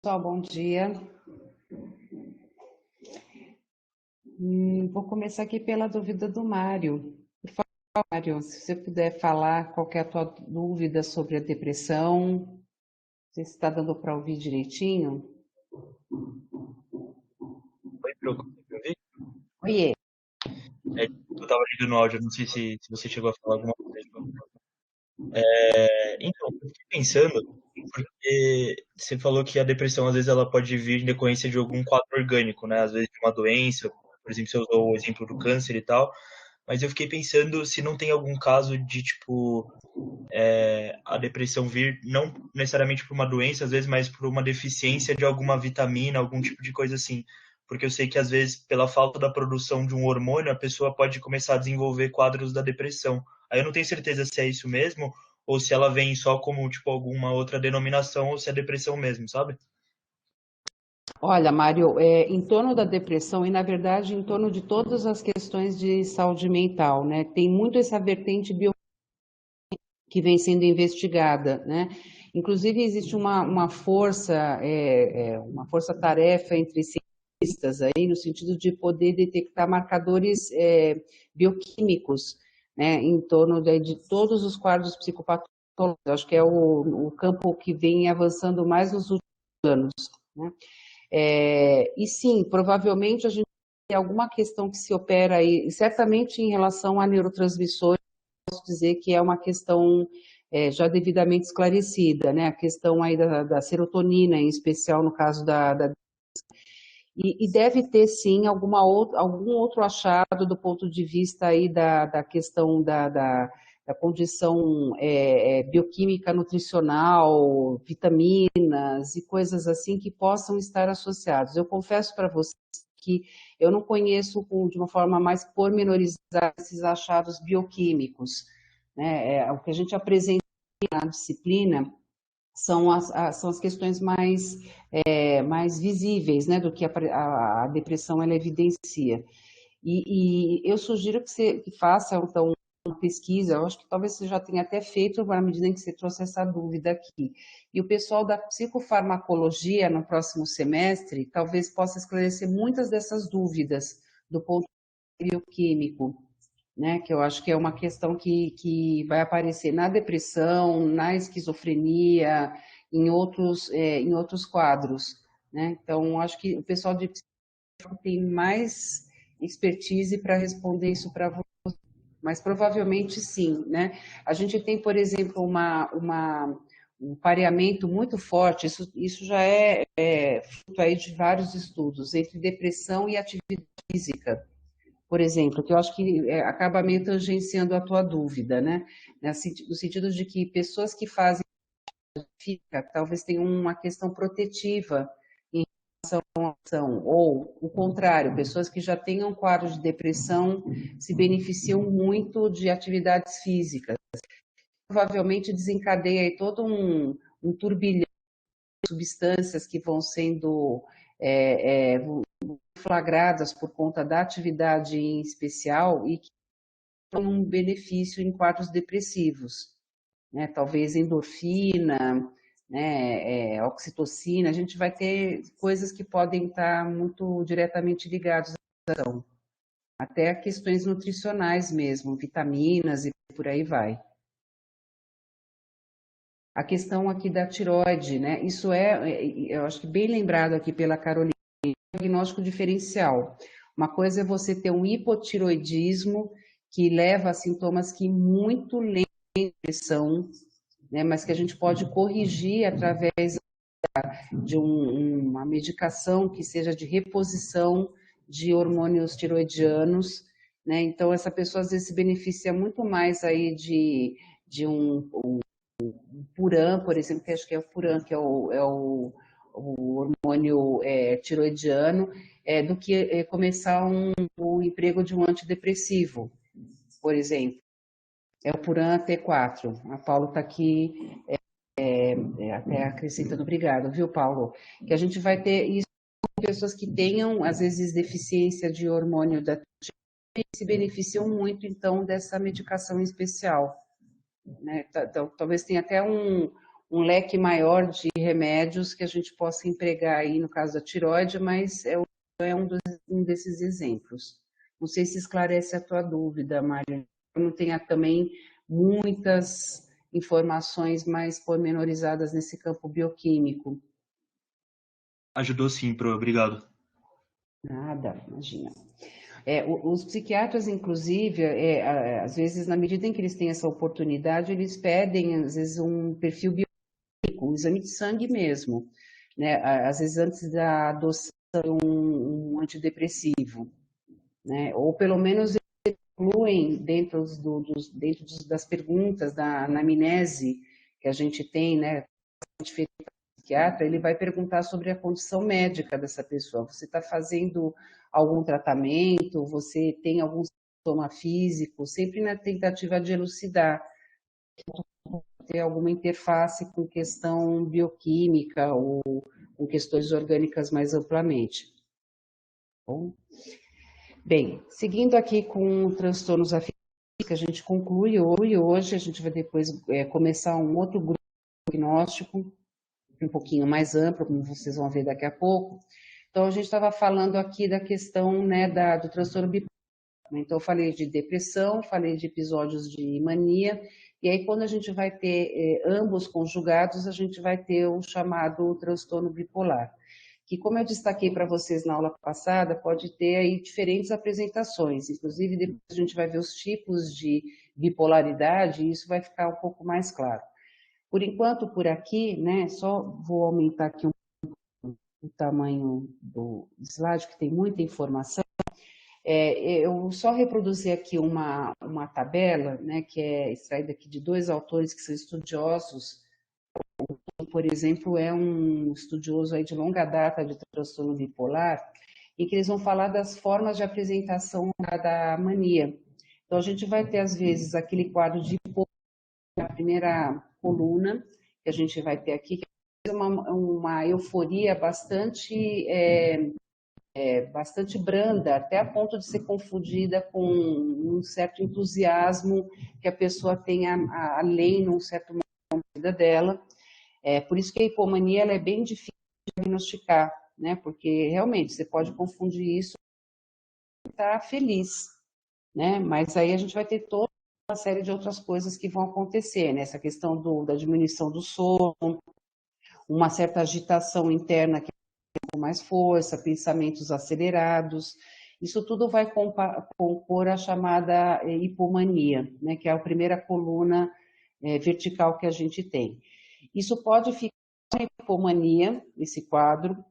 Pessoal, bom dia. Vou começar aqui pela dúvida do Mário. Por favor, Mário, se você puder falar qual que é a tua dúvida sobre a depressão, não sei se está dando para ouvir direitinho. Oi, Pro, consegue me ouvir? Oiê. Eu tava ligando o áudio, não sei se você chegou a falar alguma coisa. Então, eu fiquei pensando, porque você falou que a depressão, às vezes, ela pode vir em decorrência de algum quadro orgânico, né? Às vezes de uma doença, por exemplo, você usou o exemplo do câncer e tal, mas eu fiquei pensando se não tem algum caso de, tipo, a depressão vir não necessariamente por uma doença, às vezes, mas por uma deficiência de alguma vitamina, algum tipo de coisa assim. Porque eu sei que, às vezes, pela falta da produção de um hormônio, a pessoa pode começar a desenvolver quadros da depressão. Aí eu não tenho certeza se é isso mesmo, ou se ela vem só como, tipo, alguma outra denominação, ou se é depressão mesmo, sabe? Olha, Mário, em torno da depressão e, na verdade, em torno de todas as questões de saúde mental, né? Tem muito essa vertente que vem sendo investigada, né? Inclusive existe uma força-tarefa entre cientistas aí no sentido de poder detectar marcadores bioquímicos, né, em torno de todos os quadros psicopatológicos. Acho que é o campo que vem avançando mais nos últimos anos, né? E sim, provavelmente a gente tem alguma questão que se opera aí, certamente em relação a neurotransmissores, posso dizer que é uma questão já devidamente esclarecida, né? A questão aí da serotonina, em especial no caso e deve ter sim algum outro achado do ponto de vista aí da questão da condição bioquímica nutricional, vitaminas e coisas assim que possam estar associados. Eu confesso para você que eu não conheço de uma forma mais pormenorizada esses achados bioquímicos, né? O que a gente apresenta na disciplina são as questões mais visíveis, né, do que a depressão ela evidencia. E eu sugiro que você faça, então, uma pesquisa, eu acho que talvez você já tenha até feito, na medida em que você trouxe essa dúvida aqui. E o pessoal da psicofarmacologia, no próximo semestre, talvez possa esclarecer muitas dessas dúvidas do ponto de vista bioquímico, né? Que eu acho que é uma questão que vai aparecer na depressão, na esquizofrenia, em outros quadros, né? Então, acho que o pessoal de psicologia tem mais expertise para responder isso para você, mas provavelmente sim, né? A gente tem, por exemplo, um pareamento muito forte, isso já é fruto aí de vários estudos, entre depressão e atividade física, por exemplo, que eu acho que acaba meio tangenciando a tua dúvida, né? No sentido de que pessoas que fazem fica, talvez tenham uma questão protetiva em relação, ou o contrário, pessoas que já tenham quadro de depressão se beneficiam muito de atividades físicas. Provavelmente desencadeia aí todo um turbilhão de substâncias que vão sendo flagradas por conta da atividade em especial e que têm um benefício em quadros depressivos, né? Talvez endorfina, né? Oxitocina, a gente vai ter coisas que podem estar muito diretamente ligadas à ação, até questões nutricionais mesmo, vitaminas e por aí vai. A questão aqui da tiroide, né? Isso eu acho que bem lembrado aqui pela Carolina, diagnóstico diferencial. Uma coisa é você ter um hipotiroidismo que leva a sintomas que muito lembram depressão, né, mas que a gente pode corrigir através de uma medicação que seja de reposição de hormônios tiroidianos, né? Então essa pessoa às vezes se beneficia muito mais aí de um Puran, por exemplo, que acho que é o Puran, que o hormônio tiroidiano, do que começar o emprego de um antidepressivo, por exemplo. É o Puran T4. A Paulo está aqui até acrescentando, obrigado, viu, Paulo? Que a gente vai ter isso com pessoas que tenham, às vezes, deficiência de hormônio da e se beneficiam muito, então, dessa medicação especial, né? Então, talvez tenha até um leque maior de remédios que a gente possa empregar aí no caso da tireoide, mas um desses exemplos. Não sei se esclarece a tua dúvida, Mário. Eu não tenho também muitas informações mais pormenorizadas nesse campo bioquímico. Ajudou sim, Pro, obrigado. Nada, imagina. Os psiquiatras, inclusive, às vezes, na medida em que eles têm essa oportunidade, eles pedem, às vezes, um perfil bioquímico, um exame de sangue mesmo, né? Às vezes, antes da adoção de um antidepressivo, né? Ou, pelo menos, eles incluem dentro das perguntas da anamnese que a gente tem, né? Psiquiatra, ele vai perguntar sobre a condição médica dessa pessoa. Você está fazendo algum tratamento? Você tem algum sintoma físico? Sempre na tentativa de elucidar, ter alguma interface com questão bioquímica ou com questões orgânicas mais amplamente. Bom, bem, seguindo aqui com transtornos afetivos, que a gente conclui hoje, a gente vai depois começar um outro grupo diagnóstico, um pouquinho mais amplo, como vocês vão ver daqui a pouco. Então, a gente estava falando aqui da questão, né, do transtorno bipolar. Então, eu falei de depressão, falei de episódios de mania, e aí quando a gente vai ter ambos conjugados, a gente vai ter o chamado transtorno bipolar, que, como eu destaquei para vocês na aula passada, pode ter aí diferentes apresentações, inclusive depois a gente vai ver os tipos de bipolaridade, e isso vai ficar um pouco mais claro. Por enquanto, por aqui, né, só vou aumentar aqui o tamanho do slide, que tem muita informação. Eu só reproduzi aqui uma tabela, né, que é extraída aqui de dois autores que são estudiosos. Por exemplo, é um estudioso aí de longa data de transtorno bipolar, e que eles vão falar das formas de apresentação da mania. Então, a gente vai ter, às vezes, aquele quadro de a primeira coluna que a gente vai ter aqui, que é uma euforia bastante branda, até a ponto de ser confundida com um certo entusiasmo que a pessoa tem além, num certo momento da vida dela. Por isso que a hipomania ela é bem difícil de diagnosticar, né? Porque realmente você pode confundir isso com estar feliz, né? Mas aí a gente vai ter toda uma série de outras coisas que vão acontecer, né? Essa questão da diminuição do sono, uma certa agitação interna que com mais força, pensamentos acelerados. Isso tudo vai compor a chamada hipomania, né? Que é a primeira coluna vertical que a gente tem. Isso pode ficar na hipomania, esse quadro,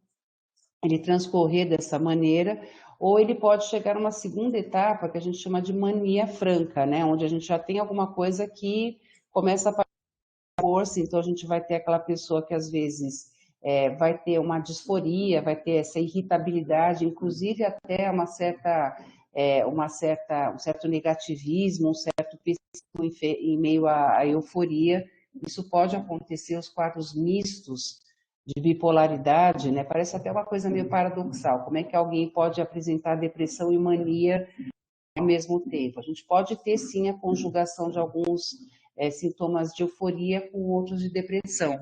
ele transcorrer dessa maneira, ou ele pode chegar a uma segunda etapa que a gente chama de mania franca, né? Onde a gente já tem alguma coisa que começa a passar força, então a gente vai ter aquela pessoa que às vezes vai ter uma disforia, vai ter essa irritabilidade, inclusive até um certo negativismo, um certo pessimismo em meio à euforia. Isso pode acontecer, os quadros mistos de bipolaridade, né? Parece até uma coisa meio paradoxal. Como é que alguém pode apresentar depressão e mania ao mesmo tempo? A gente pode ter, sim, a conjugação de alguns sintomas de euforia com outros de depressão,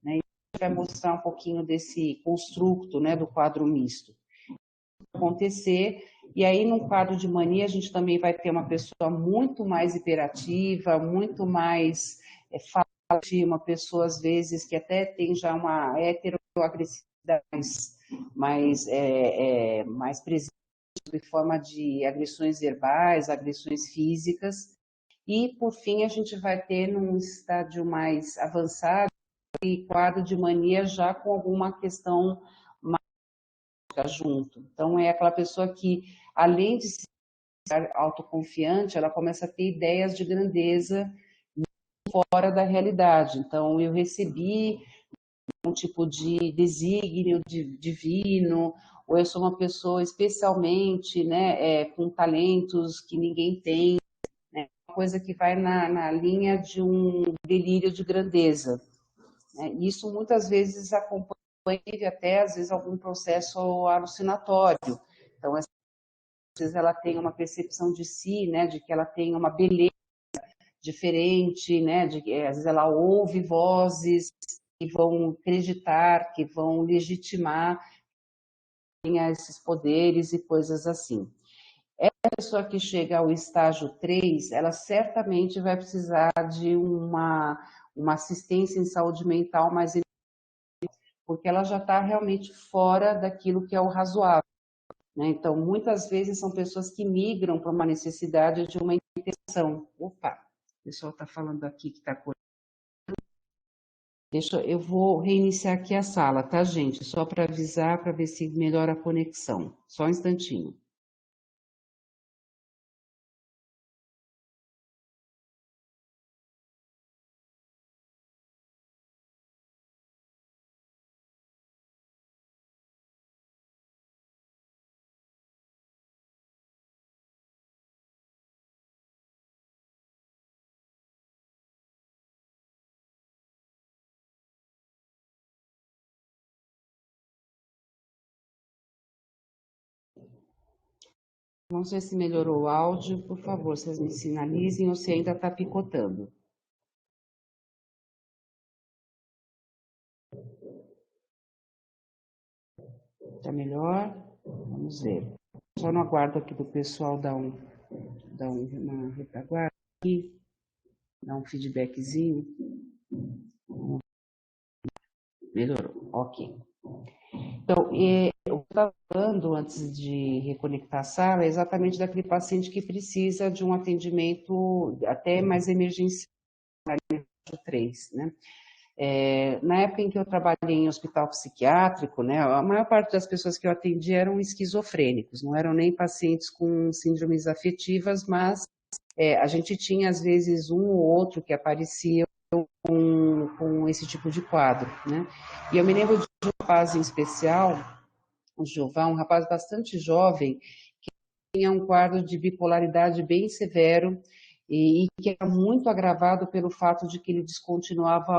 né? E a gente vai mostrar um pouquinho desse construto, né, do quadro misto. Acontecer, e aí num quadro de mania a gente também vai ter uma pessoa muito mais hiperativa, muito mais uma pessoa, às vezes, que até tem já uma heteroagressividade mais presente em forma de agressões verbais, agressões físicas. E, por fim, a gente vai ter, num estágio mais avançado, e quadro de mania já com alguma questão mais junto. Então, é aquela pessoa que, além de ser autoconfiante, ela começa a ter ideias de grandeza fora da realidade. Então, eu recebi um tipo de desígnio divino, ou eu sou uma pessoa especialmente, né, com talentos que ninguém tem, né, uma coisa que vai na linha de um delírio de grandeza, né? Isso muitas vezes acompanha até, às vezes, algum processo alucinatório. Então, às vezes ela tem uma percepção de si, né, de que ela tem uma beleza diferente, né? Às vezes ela ouve vozes que vão acreditar, que vão legitimar esses poderes e coisas assim. A pessoa que chega ao estágio 3, ela certamente vai precisar de uma assistência em saúde mental, mas porque ela já está realmente fora daquilo que é o razoável, né? Então, muitas vezes são pessoas que migram para uma necessidade de uma intervenção. Opa, o pessoal está falando aqui que está cortando. Eu vou reiniciar aqui a sala, tá, gente? Só para avisar, para ver se melhora a conexão. Só um instantinho. Vamos ver se melhorou o áudio. Por favor, vocês me sinalizem ou se ainda está picotando. Está melhor? Vamos ver. Só no aguardo aqui do pessoal dar uma retaguarda aqui, dar um feedbackzinho. Melhorou, ok. Então, eu estava falando antes de reconectar a sala exatamente daquele paciente que precisa de um atendimento até mais emergencial, 3, né? Na época em que eu trabalhei em hospital psiquiátrico, né, a maior parte das pessoas que eu atendi eram esquizofrênicos, não eram nem pacientes com síndromes afetivas, mas a gente tinha às vezes um ou outro que aparecia com esse tipo de quadro, né? E eu me lembro de um rapaz em especial, o Jeová, um rapaz bastante jovem, que tinha um quadro de bipolaridade bem severo e que era muito agravado pelo fato de que ele descontinuava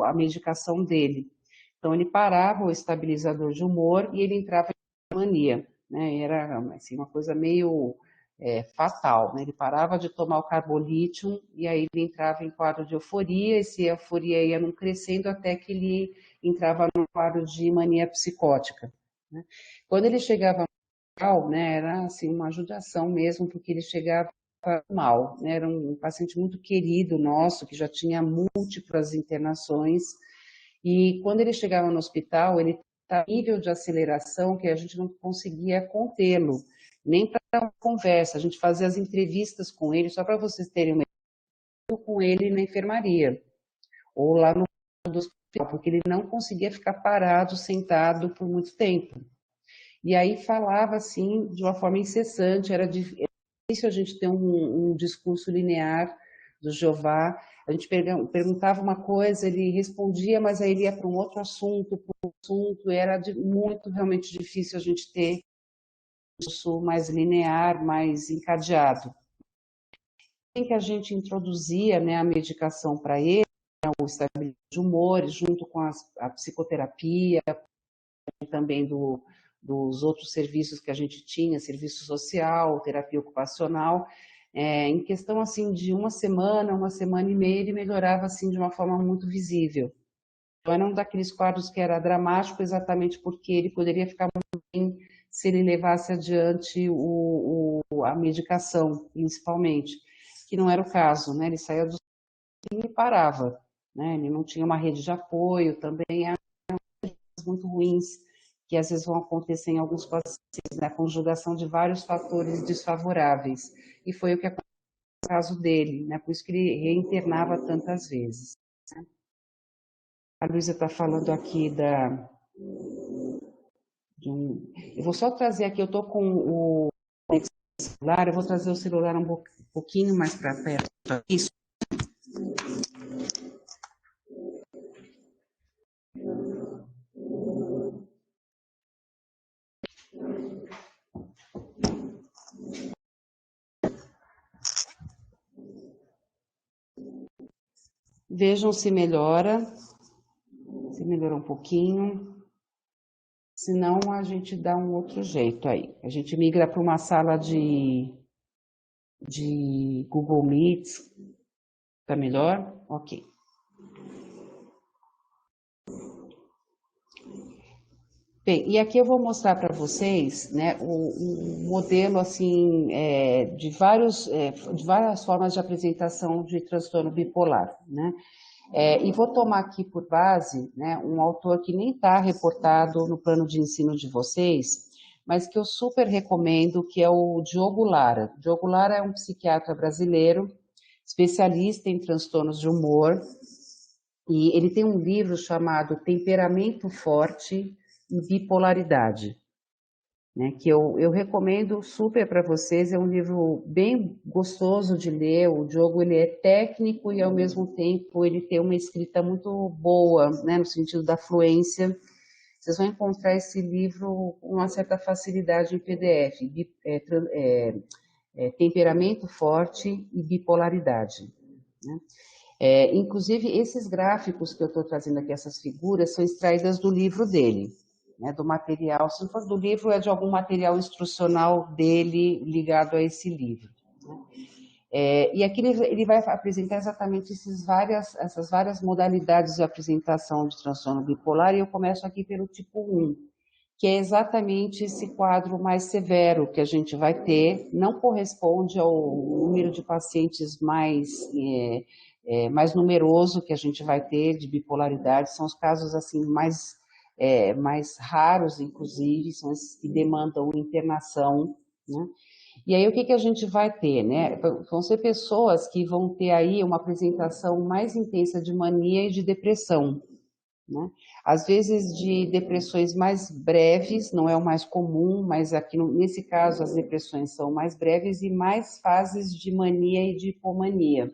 a medicação dele. Então, ele parava o estabilizador de humor e ele entrava em mania, né? Era assim, uma coisa meio fatal, né? Ele parava de tomar o carbolítio e aí ele entrava em quadro de euforia, e se a euforia ia não crescendo até que ele entrava no quadro de mania psicótica, né? Quando ele chegava mal, né, era assim uma judiação mesmo, porque ele chegava mal, né? Era um paciente muito querido nosso, que já tinha múltiplas internações, e quando ele chegava no hospital, ele estava em nível de aceleração que a gente não conseguia contê-lo, nem para uma conversa. A gente fazia as entrevistas com ele, só para vocês terem uma ideia, com ele na enfermaria, ou lá no hospital, porque ele não conseguia ficar parado, sentado por muito tempo. E aí falava assim, de uma forma incessante, era difícil a gente ter um discurso linear do Jeová. A gente perguntava uma coisa, ele respondia, mas aí ele ia para um outro assunto, e era muito realmente difícil a gente ter um discurso mais linear, mais encadeado. Em que a gente introduzia, né, a medicação para ele, o estabilizador de humor, junto com a psicoterapia, também dos outros serviços que a gente tinha, serviço social, terapia ocupacional, em questão assim de uma semana e meia, ele melhorava assim de uma forma muito visível. Então era um daqueles quadros que era dramático exatamente porque ele poderia ficar muito bem se ele levasse adiante a medicação, principalmente, que não era o caso, né? Ele saía do e parava, né? Ele não tinha uma rede de apoio, também eram muito ruins que às vezes vão acontecer em alguns pacientes, né? A conjugação de vários fatores desfavoráveis. E foi o que aconteceu no caso dele, né? Por isso que ele reinternava tantas vezes. A Luísa está falando aqui eu vou só trazer aqui, eu estou com o celular, eu vou trazer o celular um pouquinho mais para perto. Isso. Vejam se melhora, se melhorou um pouquinho. Se não, a gente dá um outro jeito aí. A gente migra para uma sala de Google Meets, Tá melhor? Ok. Bem, e aqui eu vou mostrar para vocês, né, um modelo assim de várias formas de apresentação de transtorno bipolar, né? E vou tomar aqui por base, né, um autor que nem está reportado no plano de ensino de vocês, mas que eu super recomendo, que é o Diogo Lara. Diogo Lara é um psiquiatra brasileiro, especialista em transtornos de humor, e ele tem um livro chamado Temperamento Forte e Bipolaridade, né, que eu recomendo super para vocês. É um livro bem gostoso de ler. O Diogo, ele é técnico e ao mesmo tempo ele tem uma escrita muito boa, né, no sentido da fluência. Vocês vão encontrar esse livro com uma certa facilidade em PDF, Temperamento Forte e Bipolaridade, né? Inclusive, esses gráficos que eu estou trazendo aqui, essas figuras, são extraídas do livro dele, né, do material. Se não for do livro, é de algum material instrucional dele ligado a esse livro, né? E aqui ele vai apresentar exatamente essas várias modalidades de apresentação de transtorno bipolar, e eu começo aqui pelo tipo 1, que é exatamente esse quadro mais severo que a gente vai ter. Não corresponde ao número de pacientes mais numeroso que a gente vai ter de bipolaridade. São os casos assim mais raros, inclusive, são esses que demandam internação, né? E aí o que a gente vai ter, né? Vão ser pessoas que vão ter aí uma apresentação mais intensa de mania e de depressão, né? Às vezes de depressões mais breves, não é o mais comum, mas aqui nesse caso as depressões são mais breves e mais fases de mania e de hipomania.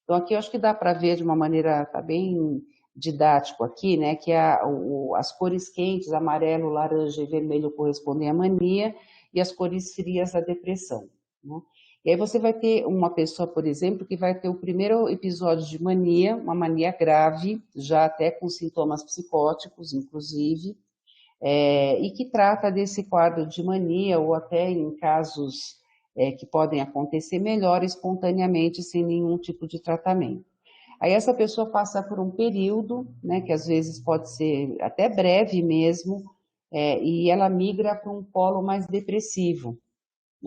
Então aqui eu acho que dá para ver de uma maneira, tá bem didático aqui, né, que as cores quentes, amarelo, laranja e vermelho, correspondem à mania, e as cores frias à depressão, né? E aí você vai ter uma pessoa, por exemplo, que vai ter o primeiro episódio de mania, uma mania grave, já até com sintomas psicóticos, inclusive, e que trata desse quadro de mania, ou até em casos que podem acontecer melhor espontaneamente, sem nenhum tipo de tratamento. Aí essa pessoa passa por um período, né, que às vezes pode ser até breve mesmo, e ela migra para um polo mais depressivo.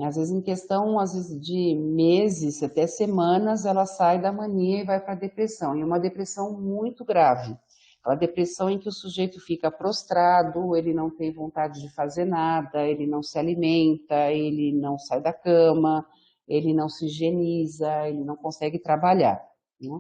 Às vezes em questão, às vezes de meses, até semanas, ela sai da mania e vai para a depressão, e uma depressão muito grave. Aquela depressão em que o sujeito fica prostrado, ele não tem vontade de fazer nada, ele não se alimenta, ele não sai da cama, ele não se higieniza, ele não consegue trabalhar, né?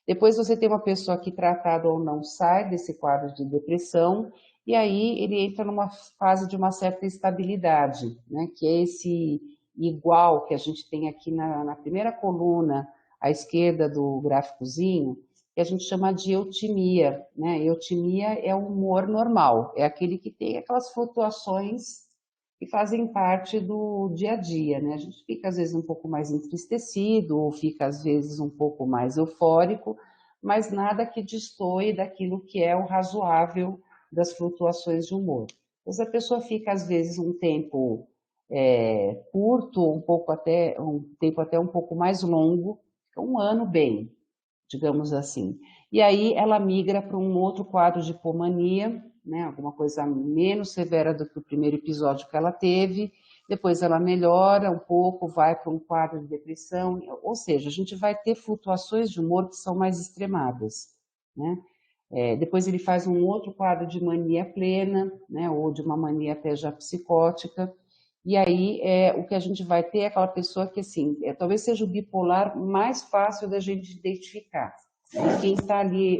Depois você tem uma pessoa que, tratado ou não, sai desse quadro de depressão, e aí ele entra numa fase de uma certa estabilidade, né? Que é esse igual que a gente tem aqui na primeira coluna, à esquerda do gráficozinho, que a gente chama de eutimia, né? Eutimia é o humor normal, é aquele que tem aquelas flutuações que fazem parte do dia a dia, né? A gente fica às vezes um pouco mais entristecido, ou fica às vezes um pouco mais eufórico, mas nada que destoe daquilo que é o razoável das flutuações de humor. Então, se a pessoa fica às vezes um tempo curto, um tempo até um pouco mais longo, fica um ano bem, digamos assim. E aí ela migra para um outro quadro de hipomania, né, alguma coisa menos severa do que o primeiro episódio que ela teve. Depois ela melhora um pouco, vai para um quadro de depressão, ou seja, a gente vai ter flutuações de humor que são mais extremadas, né? Depois ele faz um outro quadro de mania plena, né, ou de uma mania até já psicótica, e aí o que a gente vai ter é aquela pessoa que, assim, talvez seja o bipolar mais fácil da gente identificar. E quem está ali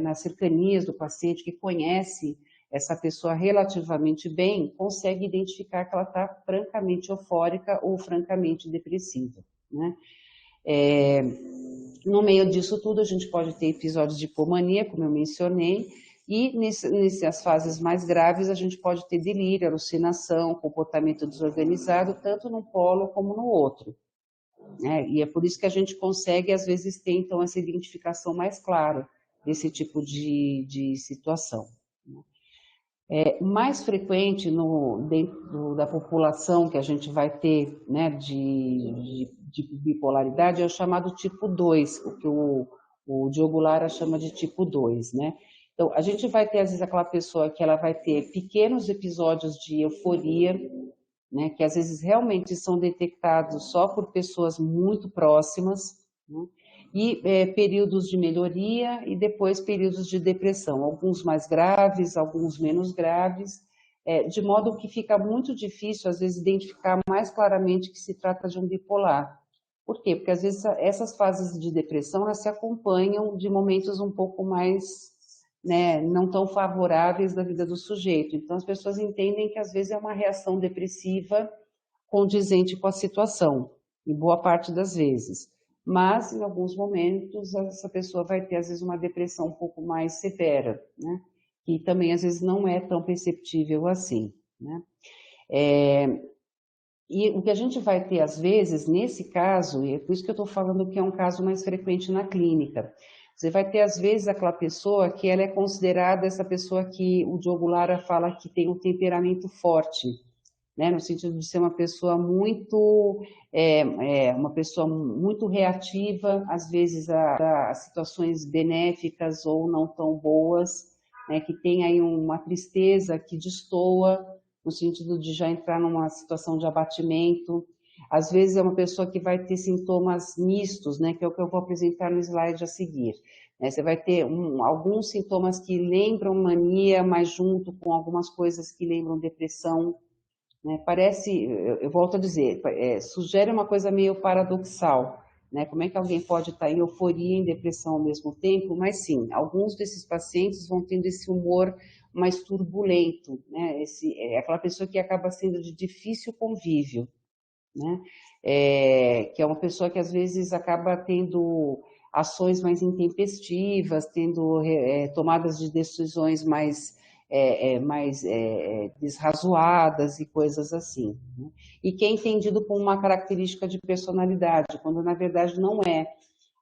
nas cercanias do paciente, que conhece essa pessoa relativamente bem, consegue identificar que ela está francamente eufórica ou francamente depressiva, né? No meio disso tudo, a gente pode ter episódios de hipomania, como eu mencionei, e nessas fases mais graves, a gente pode ter delírio, alucinação, comportamento desorganizado, tanto num polo como no outro, né? E é por isso que a gente consegue, às vezes, ter, então, essa identificação mais clara desse tipo de situação, né? Mais frequente dentro da população que a gente vai ter, né, de bipolaridade é o chamado tipo 2, o que o Diogo Lara chama de tipo 2, né? Então, a gente vai ter, às vezes, aquela pessoa que ela vai ter pequenos episódios de euforia, né, que às vezes realmente são detectados só por pessoas muito próximas, né, e períodos de melhoria e depois períodos de depressão, alguns mais graves, alguns menos graves, de modo que fica muito difícil, às vezes, identificar mais claramente que se trata de um bipolar. Por quê? Porque, às vezes, essas fases de depressão, elas se acompanham de momentos um pouco mais, né, não tão favoráveis da vida do sujeito. Então, as pessoas entendem que, às vezes, é uma reação depressiva condizente com a situação, em boa parte das vezes. Mas, em alguns momentos, essa pessoa vai ter, às vezes, uma depressão um pouco mais severa, né? Que também, às vezes, não é tão perceptível assim, né? E o que a gente vai ter, às vezes, nesse caso, e é por isso que eu estou falando que é um caso mais frequente na clínica, você vai ter, às vezes, aquela pessoa que ela é considerada essa pessoa que o Diogo Lara fala que tem um temperamento forte, né, no sentido de ser uma pessoa muito reativa, às vezes a situações benéficas ou não tão boas, né, que tem aí uma tristeza que destoa, no sentido de já entrar numa situação de abatimento. Às vezes é uma pessoa que vai ter sintomas mistos, né, que é o que eu vou apresentar no slide a seguir. Você vai ter alguns sintomas que lembram mania, mas junto com algumas coisas que lembram depressão, né? Parece, eu volto a dizer, sugere uma coisa meio paradoxal, né? Como é que alguém pode estar em euforia e em depressão ao mesmo tempo? Mas sim, alguns desses pacientes vão tendo esse humor mais turbulento, né? É aquela pessoa que acaba sendo de difícil convívio, né? Que é uma pessoa que às vezes acaba tendo ações mais intempestivas, tendo tomadas de decisões mais desrazoadas e coisas assim, né? E que é entendido como uma característica de personalidade, quando na verdade não é.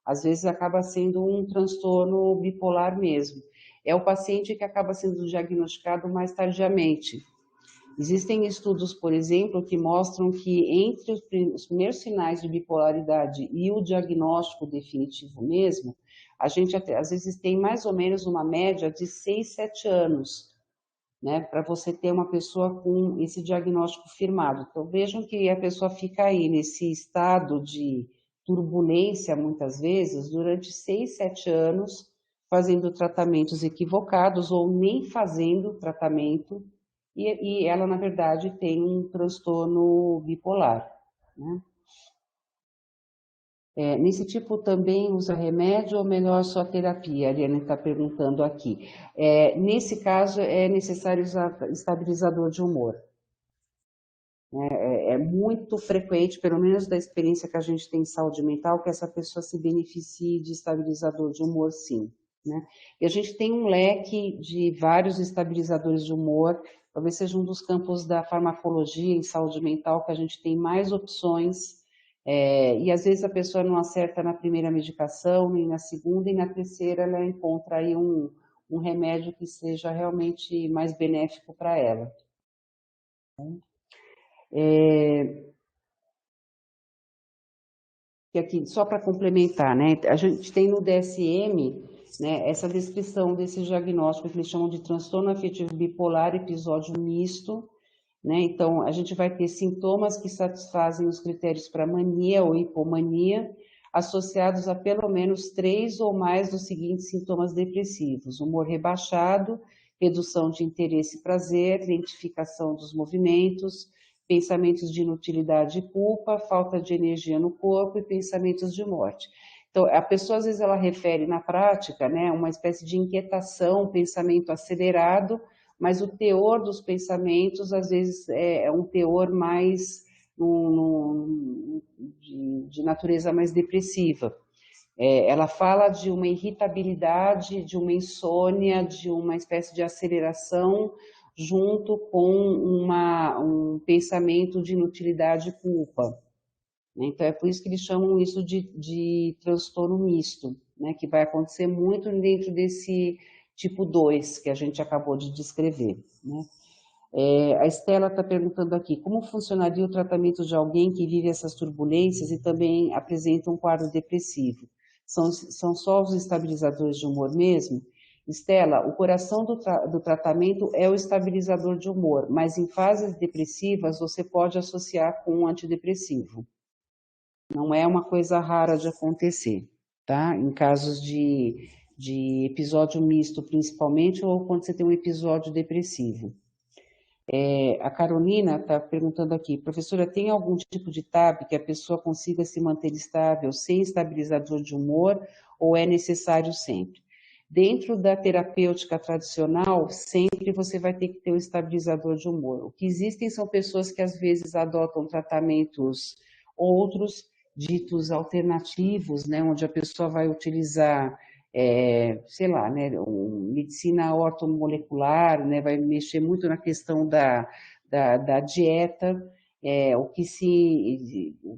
Às vezes acaba sendo um transtorno bipolar mesmo. É o paciente que acaba sendo diagnosticado mais tardiamente. Existem estudos, por exemplo, que mostram que entre os primeiros sinais de bipolaridade e o diagnóstico definitivo mesmo, a gente até, às vezes tem mais ou menos uma média de 6, 7 anos, né, para você ter uma pessoa com esse diagnóstico firmado. Então, vejam que a pessoa fica aí nesse estado de turbulência, muitas vezes, durante 6, 7 anos, fazendo tratamentos equivocados ou nem fazendo tratamento, e ela, na verdade, tem um transtorno bipolar, né? Nesse tipo também usa remédio ou melhor só terapia? A Ariane está perguntando aqui. Nesse caso, é necessário usar estabilizador de humor. É muito frequente, pelo menos da experiência que a gente tem em saúde mental, que essa pessoa se beneficie de estabilizador de humor, sim, né? E a gente tem um leque de vários estabilizadores de humor, talvez seja um dos campos da farmacologia em saúde mental que a gente tem mais opções, e às vezes a pessoa não acerta na primeira medicação, nem na segunda, e na terceira ela encontra aí um remédio que seja realmente mais benéfico para ela. E aqui, só para complementar, né, a gente tem no DSM, né, essa descrição desse diagnóstico que eles chamam de transtorno afetivo bipolar episódio misto, né, então a gente vai ter sintomas que satisfazem os critérios para mania ou hipomania, associados a pelo menos 3 ou mais dos seguintes sintomas depressivos: humor rebaixado, redução de interesse e prazer, identificação dos movimentos, pensamentos de inutilidade e culpa, falta de energia no corpo e pensamentos de morte. Então, a pessoa, às vezes, ela refere na prática, né, uma espécie de inquietação, pensamento acelerado, mas o teor dos pensamentos, às vezes, é um teor mais de natureza mais depressiva. Ela fala de uma irritabilidade, de uma insônia, de uma espécie de aceleração, junto com um pensamento de inutilidade e culpa. Então, é por isso que eles chamam isso de transtorno misto, né, que vai acontecer muito dentro tipo 2, que a gente acabou de descrever, né? A Estela está perguntando aqui, como funcionaria o tratamento de alguém que vive essas turbulências e também apresenta um quadro depressivo? São só os estabilizadores de humor mesmo? Estela, o coração do tratamento é o estabilizador de humor, mas em fases depressivas você pode associar com um antidepressivo. Não é uma coisa rara de acontecer, tá? Em casos de episódio misto, principalmente, ou quando você tem um episódio depressivo. A Carolina está perguntando aqui, professora, tem algum tipo de TAB que a pessoa consiga se manter estável sem estabilizador de humor ou é necessário sempre? Dentro da terapêutica tradicional, sempre você vai ter que ter um estabilizador de humor. O que existem são pessoas que às vezes adotam tratamentos outros, ditos alternativos, né, onde a pessoa vai utilizar sei lá, né, medicina ortomolecular, né, vai mexer muito na questão da dieta, o que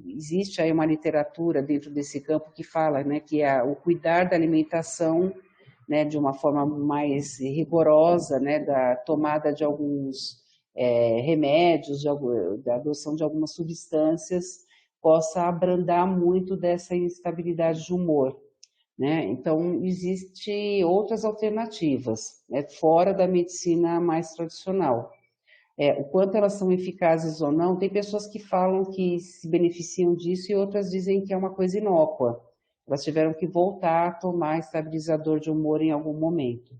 existe aí uma literatura dentro desse campo que fala, né, que é o cuidar da alimentação, né, de uma forma mais rigorosa, né, da tomada de alguns remédios, da adoção de algumas substâncias, possa abrandar muito dessa instabilidade de humor, né? Então, existem outras alternativas, né, fora da medicina mais tradicional. O quanto elas são eficazes ou não, tem pessoas que falam que se beneficiam disso e outras dizem que é uma coisa inócua. Elas tiveram que voltar a tomar estabilizador de humor em algum momento.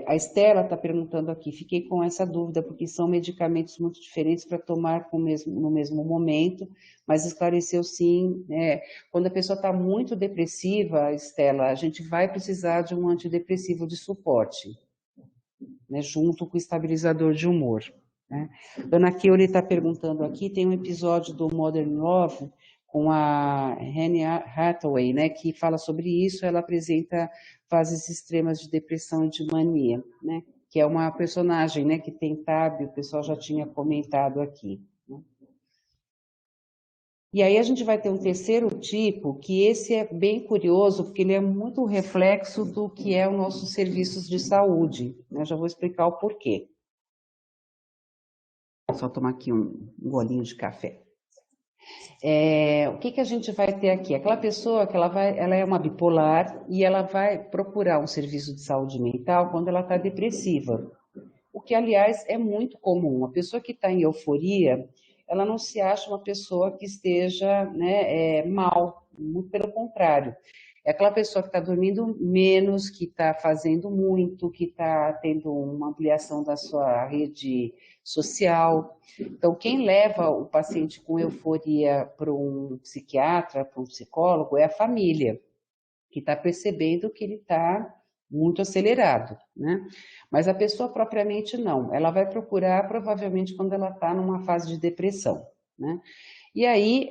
A Estela está perguntando aqui, fiquei com essa dúvida, porque são medicamentos muito diferentes para tomar no mesmo momento, mas esclareceu sim, quando a pessoa está muito depressiva, Estela, a gente vai precisar de um antidepressivo de suporte, né, junto com o estabilizador de humor, né? Dona Keuli está perguntando aqui, tem um episódio do Modern Love com a Anne Hathaway, né, que fala sobre isso, ela apresenta fases extremas de depressão e de mania, né, que é uma personagem, né, que tem TAB, o pessoal já tinha comentado aqui, né? E aí a gente vai ter um terceiro tipo, que esse é bem curioso, porque ele é muito reflexo do que é os nossos serviços de saúde, né? Já vou explicar o porquê. Vou só tomar aqui um golinho de café. O que a gente vai ter aqui? Aquela pessoa que ela é uma bipolar e ela vai procurar um serviço de saúde mental quando ela está depressiva. O que, aliás, é muito comum. A pessoa que está em euforia, ela não se acha uma pessoa que esteja, né, mal, muito pelo contrário. É aquela pessoa que está dormindo menos, que está fazendo muito, que está tendo uma ampliação da sua rede social. Então, quem leva o paciente com euforia para um psiquiatra, para um psicólogo, é a família, que está percebendo que ele está muito acelerado, né? Mas a pessoa propriamente não. Ela vai procurar provavelmente quando ela está numa fase de depressão, né? E aí,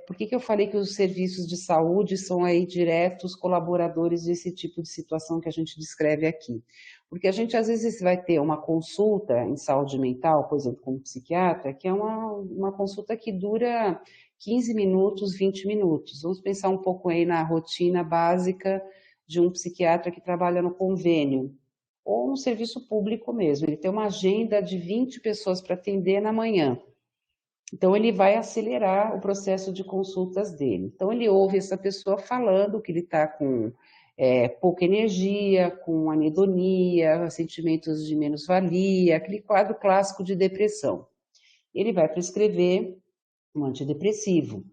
por que eu falei que os serviços de saúde são aí diretos colaboradores desse tipo de situação que a gente descreve aqui? Porque a gente às vezes vai ter uma consulta em saúde mental, por exemplo, com um psiquiatra, que é uma consulta que dura 15 minutos, 20 minutos. Vamos pensar um pouco aí na rotina básica de um psiquiatra que trabalha no convênio, ou no serviço público mesmo. Ele tem uma agenda de 20 pessoas para atender na manhã. Então, ele vai acelerar o processo de consultas dele. Então, ele ouve essa pessoa falando que ele está com pouca energia, com anedonia, sentimentos de menos-valia, aquele quadro clássico de depressão. Ele vai prescrever um antidepressivo,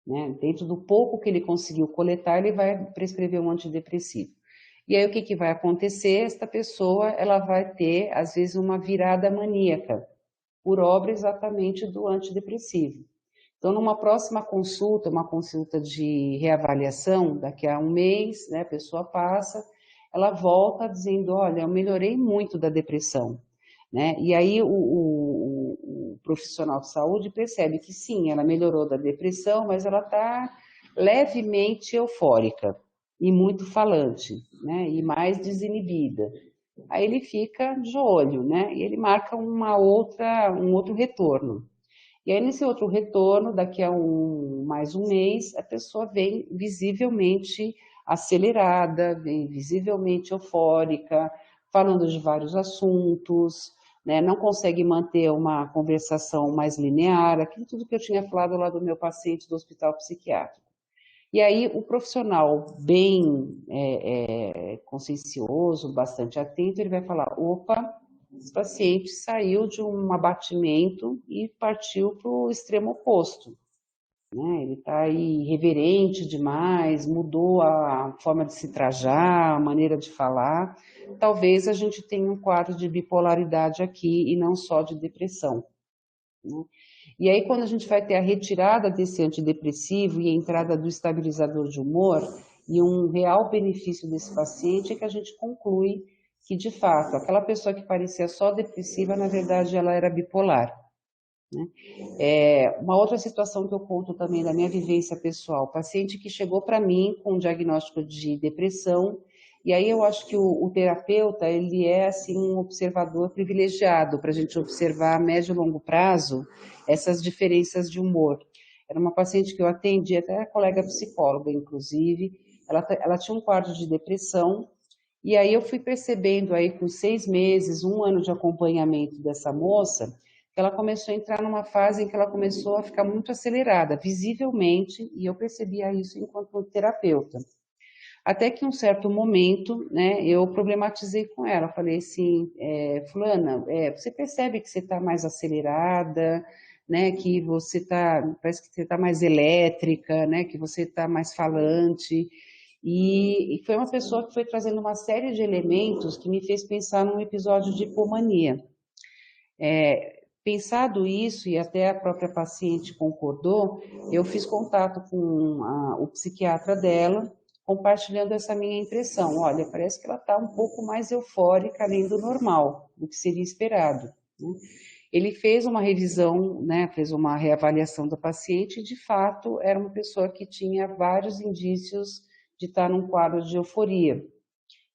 né? Dentro do pouco que ele conseguiu coletar, ele vai prescrever um antidepressivo. E aí, o que vai acontecer? Esta pessoa, ela vai ter, às vezes, uma virada maníaca, por obra exatamente do antidepressivo. Então, numa próxima consulta, uma consulta de reavaliação, daqui a um mês, né, a pessoa passa, ela volta dizendo, olha, eu melhorei muito da depressão, né? E aí o profissional de saúde percebe que sim, ela melhorou da depressão, mas ela está levemente eufórica e muito falante, né? E mais desinibida. Aí ele fica de olho, né? E ele marca um outro retorno. E aí, nesse outro retorno, daqui a mais um mês, a pessoa vem visivelmente acelerada, visivelmente eufórica, falando de vários assuntos, né? Não consegue manter uma conversação mais linear, aquilo tudo que eu tinha falado lá do meu paciente do hospital psiquiátrico. E aí o profissional bem consciencioso, bastante atento, ele vai falar, opa, esse paciente saiu de um abatimento e partiu para o extremo oposto. Né? Ele está aí irreverente demais, mudou a forma de se trajar, a maneira de falar. Talvez a gente tenha um quadro de bipolaridade aqui e não só de depressão. Né? E aí, quando a gente vai ter a retirada desse antidepressivo e a entrada do estabilizador de humor, e um real benefício desse paciente é que a gente conclui que, de fato, aquela pessoa que parecia só depressiva, na verdade, ela era bipolar. Né? Uma outra situação que eu conto também da minha vivência pessoal, paciente que chegou para mim com um diagnóstico de depressão, e aí eu acho que o terapeuta, ele é assim um observador privilegiado para a gente observar a médio e longo prazo essas diferenças de humor. Era uma paciente que eu atendi, até a colega psicóloga, inclusive, ela tinha um quadro de depressão, e aí eu fui percebendo aí com 6 meses, 1 ano de acompanhamento dessa moça, que ela começou a entrar numa fase em que ela começou a ficar muito acelerada, visivelmente, e eu percebia isso enquanto terapeuta. Até que em um certo momento, né, eu problematizei com ela, falei assim, fulana, você percebe que você está mais acelerada, né, que você está, parece que você está mais elétrica, né, que você está mais falante, e foi uma pessoa que foi trazendo uma série de elementos que me fez pensar num episódio de hipomania. Pensado isso, e até a própria paciente concordou, eu fiz contato com o psiquiatra dela, compartilhando essa minha impressão. Olha, parece que ela está um pouco mais eufórica, além do normal, do que seria esperado. Né? Ele fez uma revisão, né, fez uma reavaliação da paciente, e de fato era uma pessoa que tinha vários indícios de estar num quadro de euforia.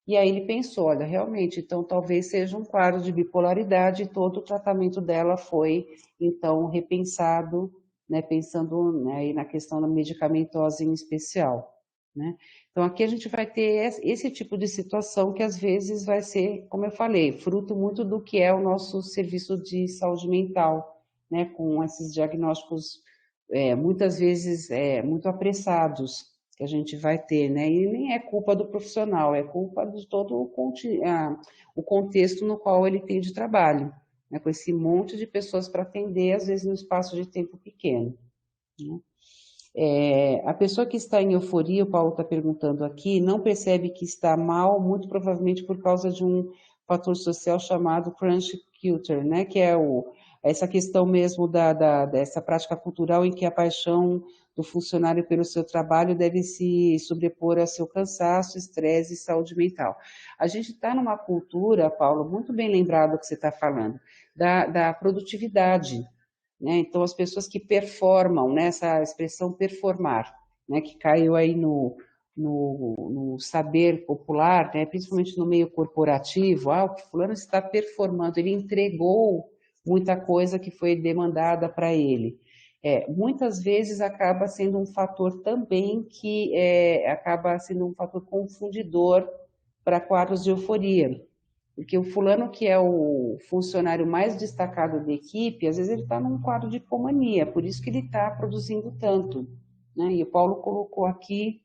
E aí ele pensou, olha, realmente, então talvez seja um quadro de bipolaridade e todo o tratamento dela foi, então, repensado, né, pensando, né, aí na questão da medicamentosa em especial. Né? Então aqui a gente vai ter esse tipo de situação que às vezes vai ser, como eu falei, fruto muito do que é o nosso serviço de saúde mental, né, com esses diagnósticos muitas vezes muito apressados, que a gente vai ter, né? E nem é culpa do profissional, é culpa de todo o contexto no qual ele tem de trabalho, né? Com esse monte de pessoas para atender, às vezes, num espaço de tempo pequeno. Né? A pessoa que está em euforia, o Paulo está perguntando aqui, não percebe que está mal, muito provavelmente por causa de um fator social chamado crunch culture, né? Que é essa questão mesmo dessa prática cultural em que a paixão do funcionário pelo seu trabalho deve se sobrepor ao seu cansaço, estresse e saúde mental. A gente está numa cultura, Paulo, muito bem lembrado o que você está falando, da produtividade, né? Então, as pessoas que performam, né? Essa expressão performar, né? Que caiu aí no saber popular, né? Principalmente no meio corporativo, o fulano está performando, ele entregou muita coisa que foi demandada para ele. Muitas vezes acaba sendo um fator também que acaba sendo um fator confundidor para quadros de euforia. Porque o fulano que é o funcionário mais destacado da equipe, às vezes ele está num quadro de hipomania, por isso que ele está produzindo tanto. Né? E o Paulo colocou aqui,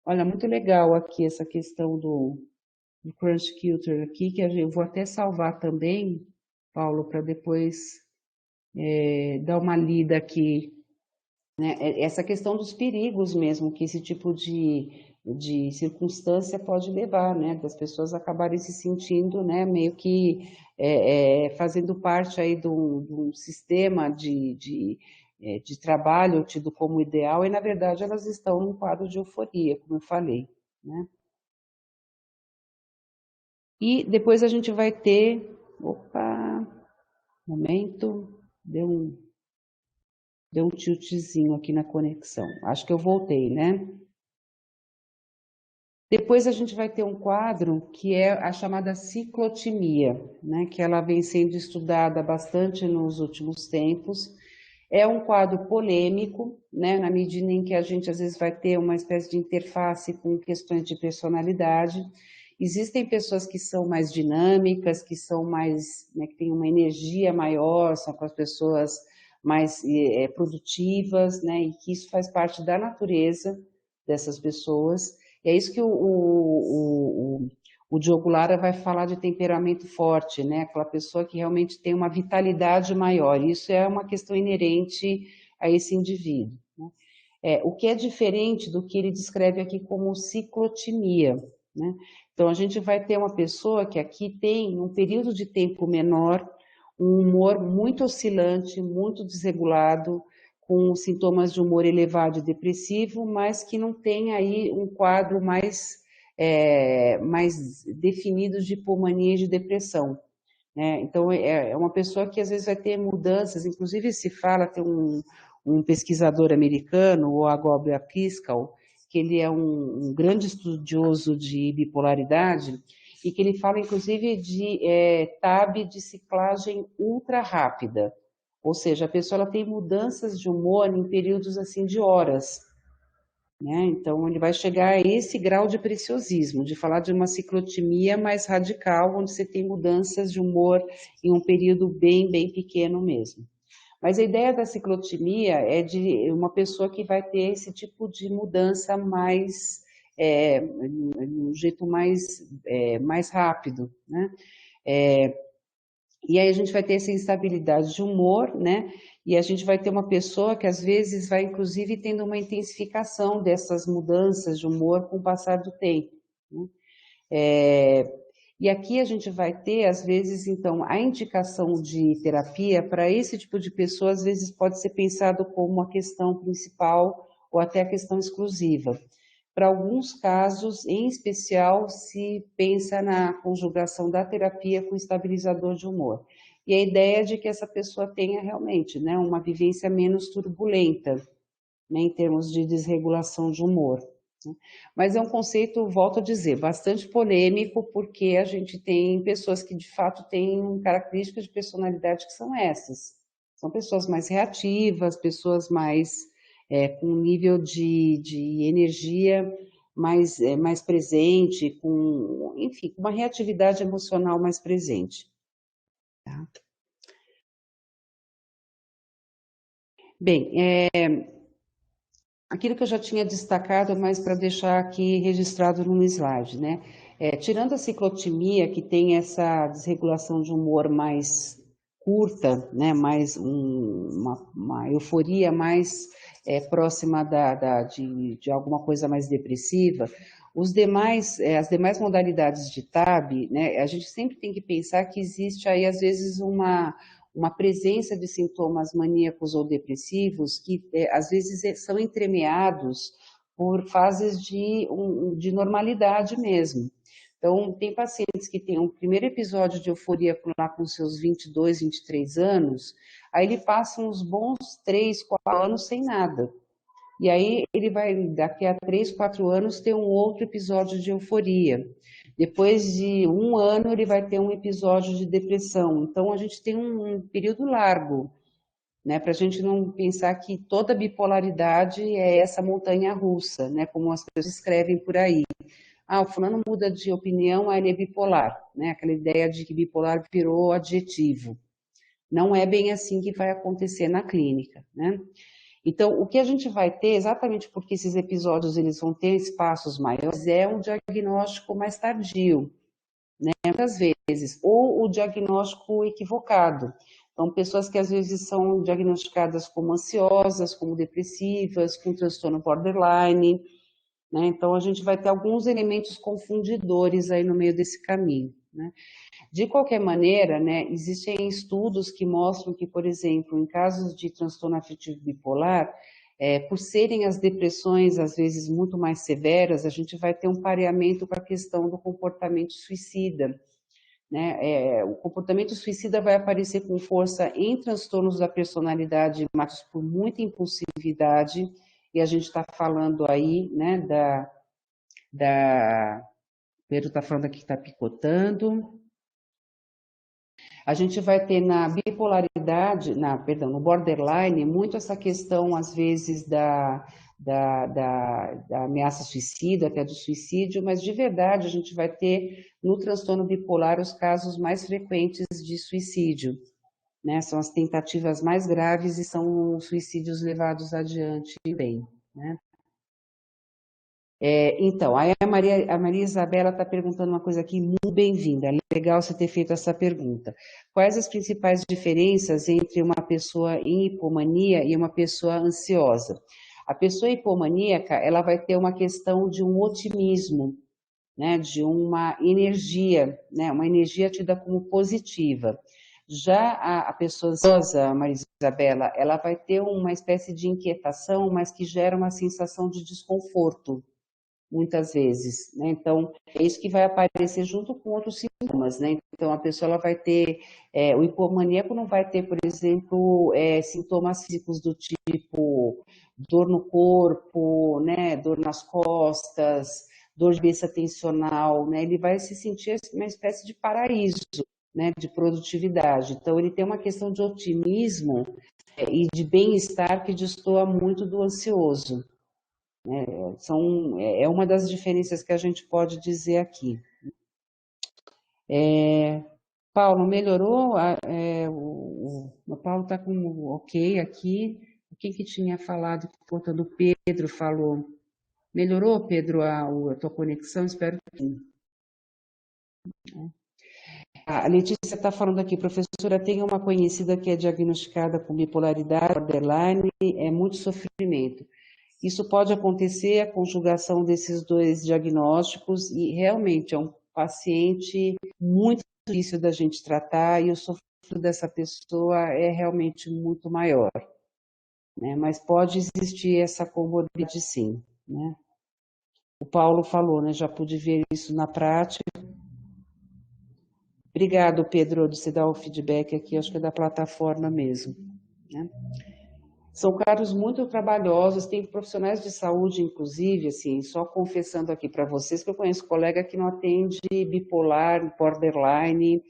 olha, muito legal aqui essa questão do crunch culture aqui, que eu vou até salvar também, Paulo, para depois dar uma lida aqui, né? Essa questão dos perigos mesmo, que esse tipo de circunstância pode levar, né? Das pessoas acabarem se sentindo, né? Meio que fazendo parte aí de um sistema de trabalho tido como ideal, e na verdade elas estão num quadro de euforia, como eu falei, né? E depois a gente vai ter, opa, momento, deu um tiltzinho aqui na conexão. Acho que eu voltei, né? Depois a gente vai ter um quadro que é a chamada ciclotimia, né? Que ela vem sendo estudada bastante nos últimos tempos. É um quadro polêmico, né, na medida em que a gente às vezes vai ter uma espécie de interface com questões de personalidade. Existem pessoas que são mais dinâmicas, que são mais, né, que têm uma energia maior, são com as pessoas mais produtivas, né, e que isso faz parte da natureza dessas pessoas. E é isso que o Diogo Lara vai falar de temperamento forte, né? Aquela pessoa que realmente tem uma vitalidade maior. Isso é uma questão inerente a esse indivíduo, né? O que é diferente do que ele descreve aqui como ciclotimia, né? Então, a gente vai ter uma pessoa que aqui tem um período de tempo menor, um humor muito oscilante, muito desregulado, com sintomas de humor elevado e depressivo, mas que não tem aí um quadro mais definido de hipomania e de depressão, né? Então, é uma pessoa que às vezes vai ter mudanças, inclusive se fala, tem um pesquisador americano, o Agobia Kiskal, que ele é um grande estudioso de bipolaridade, e que ele fala, inclusive, de TAB de ciclagem ultra rápida, ou seja, a pessoa ela tem mudanças de humor em períodos assim de horas, né? Então, ele vai chegar a esse grau de preciosismo, de falar de uma ciclotimia mais radical, onde você tem mudanças de humor em um período bem, bem pequeno mesmo. Mas a ideia da ciclotimia é de uma pessoa que vai ter esse tipo de mudança mais, um jeito mais rápido, né? E aí a gente vai ter essa instabilidade de humor, né? E a gente vai ter uma pessoa que às vezes vai, inclusive, tendo uma intensificação dessas mudanças de humor com o passar do tempo, né? E aqui a gente vai ter, às vezes, então, a indicação de terapia para esse tipo de pessoa, às vezes pode ser pensado como uma questão principal ou até a questão exclusiva. Para alguns casos, em especial, se pensa na conjugação da terapia com estabilizador de humor. E a ideia é de que essa pessoa tenha realmente, né, uma vivência menos turbulenta, né, em termos de desregulação de humor. Mas é um conceito, volto a dizer, bastante polêmico, porque a gente tem pessoas que de fato têm características de personalidade que são essas. São pessoas mais reativas, pessoas mais com um nível de energia mais presente, com, enfim, uma reatividade emocional mais presente. Tá? Bem, aquilo que eu já tinha destacado, mas para deixar aqui registrado no slide, né? Tirando a ciclotimia, que tem essa desregulação de humor mais curta, né? Mais uma euforia mais próxima de alguma coisa mais depressiva, as demais modalidades de TAB, né? A gente sempre tem que pensar que existe aí, às vezes, uma presença de sintomas maníacos ou depressivos que, às vezes, são entremeados por fases de normalidade mesmo. Então, tem pacientes que têm um primeiro episódio de euforia lá com seus 22, 23 anos, aí ele passa uns bons 3, 4 anos sem nada. E aí ele vai, daqui a 3, 4 anos, ter um outro episódio de euforia. Depois de um ano, ele vai ter um episódio de depressão. Então, a gente tem um período largo, né? Para a gente não pensar que toda bipolaridade é essa montanha russa, né? Como as pessoas escrevem por aí. Ah, o fulano muda de opinião, aí ele é bipolar, né? Aquela ideia de que bipolar virou adjetivo. Não é bem assim que vai acontecer na clínica, né? Então, o que a gente vai ter, exatamente porque esses episódios eles vão ter espaços maiores, é um diagnóstico mais tardio, né? Muitas vezes, ou o diagnóstico equivocado. Então, pessoas que às vezes são diagnosticadas como ansiosas, como depressivas, com transtorno borderline, né? Então, a gente vai ter alguns elementos confundidores aí no meio desse caminho, né? De qualquer maneira, né, existem estudos que mostram que, por exemplo, em casos de transtorno afetivo bipolar, por serem as depressões às vezes muito mais severas, a gente vai ter um pareamento com a questão do comportamento suicida, né? O comportamento suicida vai aparecer com força em transtornos da personalidade marcados por muita impulsividade, e a gente está falando aí, né, Pedro está falando aqui que está picotando. A gente vai ter na bipolaridade, no borderline, muito essa questão, às vezes, da ameaça suicida, até do suicídio, mas de verdade a gente vai ter no transtorno bipolar os casos mais frequentes de suicídio, né? São as tentativas mais graves e são os suicídios levados adiante bem, né? Então, aí a Maria Isabela está perguntando uma coisa aqui, muito bem-vinda, legal você ter feito essa pergunta. Quais as principais diferenças entre uma pessoa em hipomania e uma pessoa ansiosa? A pessoa hipomaníaca, ela vai ter uma questão de um otimismo, né, de uma energia, né, uma energia tida como positiva. Já a pessoa ansiosa, Maria Isabela, ela vai ter uma espécie de inquietação, mas que gera uma sensação de desconforto, muitas vezes, né? Então, é isso que vai aparecer junto com outros sintomas, né? Então, a pessoa ela vai ter, o hipomaníaco não vai ter, por exemplo, sintomas físicos do tipo dor no corpo, né? Dor nas costas, dor de cabeça tensional, né? Ele vai se sentir uma espécie de paraíso, né? De produtividade. Então, ele tem uma questão de otimismo e de bem-estar que destoa muito do ansioso. É uma das diferenças que a gente pode dizer aqui. Paulo, melhorou? O Paulo está com ok aqui. O que tinha falado por conta do Pedro falou? Melhorou, Pedro, a tua conexão? Espero que sim. A Letícia está falando aqui, professora, tem uma conhecida que é diagnosticada com bipolaridade, borderline, é muito sofrimento. Isso pode acontecer, a conjugação desses dois diagnósticos, e realmente é um paciente muito difícil da gente tratar, e o sofrimento dessa pessoa é realmente muito maior, né? Mas pode existir essa comorbidade sim, né? O Paulo falou, né? Já pude ver isso na prática. Obrigado, Pedro, de você dar o feedback aqui, acho que é da plataforma mesmo, né? São casos muito trabalhosos, tem profissionais de saúde, inclusive, assim, só confessando aqui para vocês que eu conheço colega que não atende bipolar, borderline,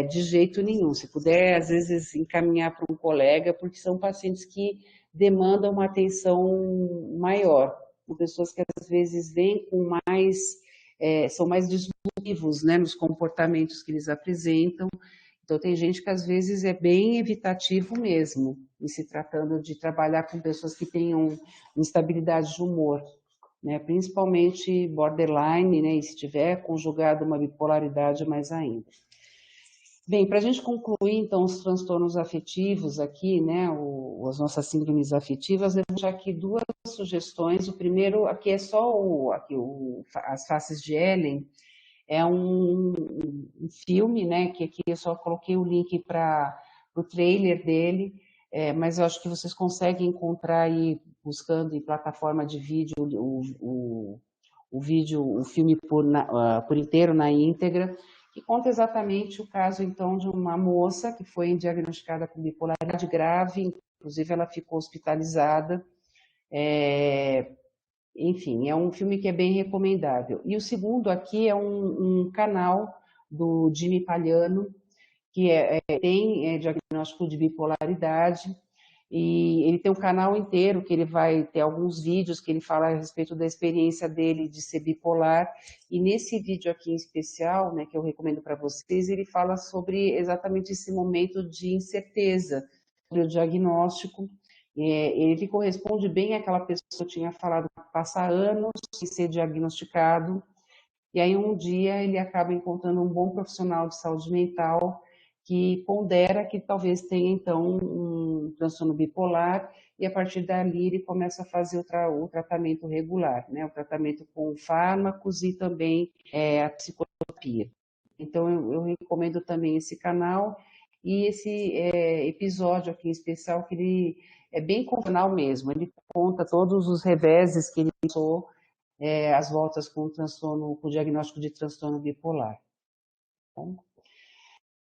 de jeito nenhum. Se puder, às vezes, encaminhar para um colega, porque são pacientes que demandam uma atenção maior, com pessoas que às vezes vêm com são mais disruptivos, né, nos comportamentos que eles apresentam. Então, tem gente que às vezes é bem evitativo mesmo, em se tratando de trabalhar com pessoas que tenham instabilidade de humor, né? Principalmente borderline, né? E se tiver conjugado uma bipolaridade mais ainda. Bem, para a gente concluir, então, os transtornos afetivos aqui, né? As nossas síndromes afetivas, eu vou deixar aqui duas sugestões. O primeiro, aqui é só as faces de Ellen, é um filme, né, que aqui eu só coloquei o link para o trailer dele, mas eu acho que vocês conseguem encontrar aí, buscando em plataforma de vídeo, o vídeo, o filme por inteiro, na íntegra, que conta exatamente o caso, então, de uma moça que foi diagnosticada com bipolaridade grave, inclusive ela ficou hospitalizada, enfim, é um filme que é bem recomendável. E o segundo aqui é um canal do Jimmy Pagliano, que tem diagnóstico de bipolaridade, e ele tem um canal inteiro que ele vai ter alguns vídeos que ele fala a respeito da experiência dele de ser bipolar, e nesse vídeo aqui em especial, né, que eu recomendo para vocês, ele fala sobre exatamente esse momento de incerteza sobre o diagnóstico. Ele corresponde bem àquela pessoa que eu tinha falado, passar anos sem ser diagnosticado, e aí um dia ele acaba encontrando um bom profissional de saúde mental que pondera que talvez tenha então um transtorno bipolar, e a partir dali ele começa a fazer o tratamento regular, né? O tratamento com fármacos e também a psicoterapia. Então eu recomendo também esse canal e esse episódio aqui em especial, que ele é bem convencional mesmo, ele conta todos os reveses que ele passou, as voltas com o diagnóstico de transtorno bipolar. Bom,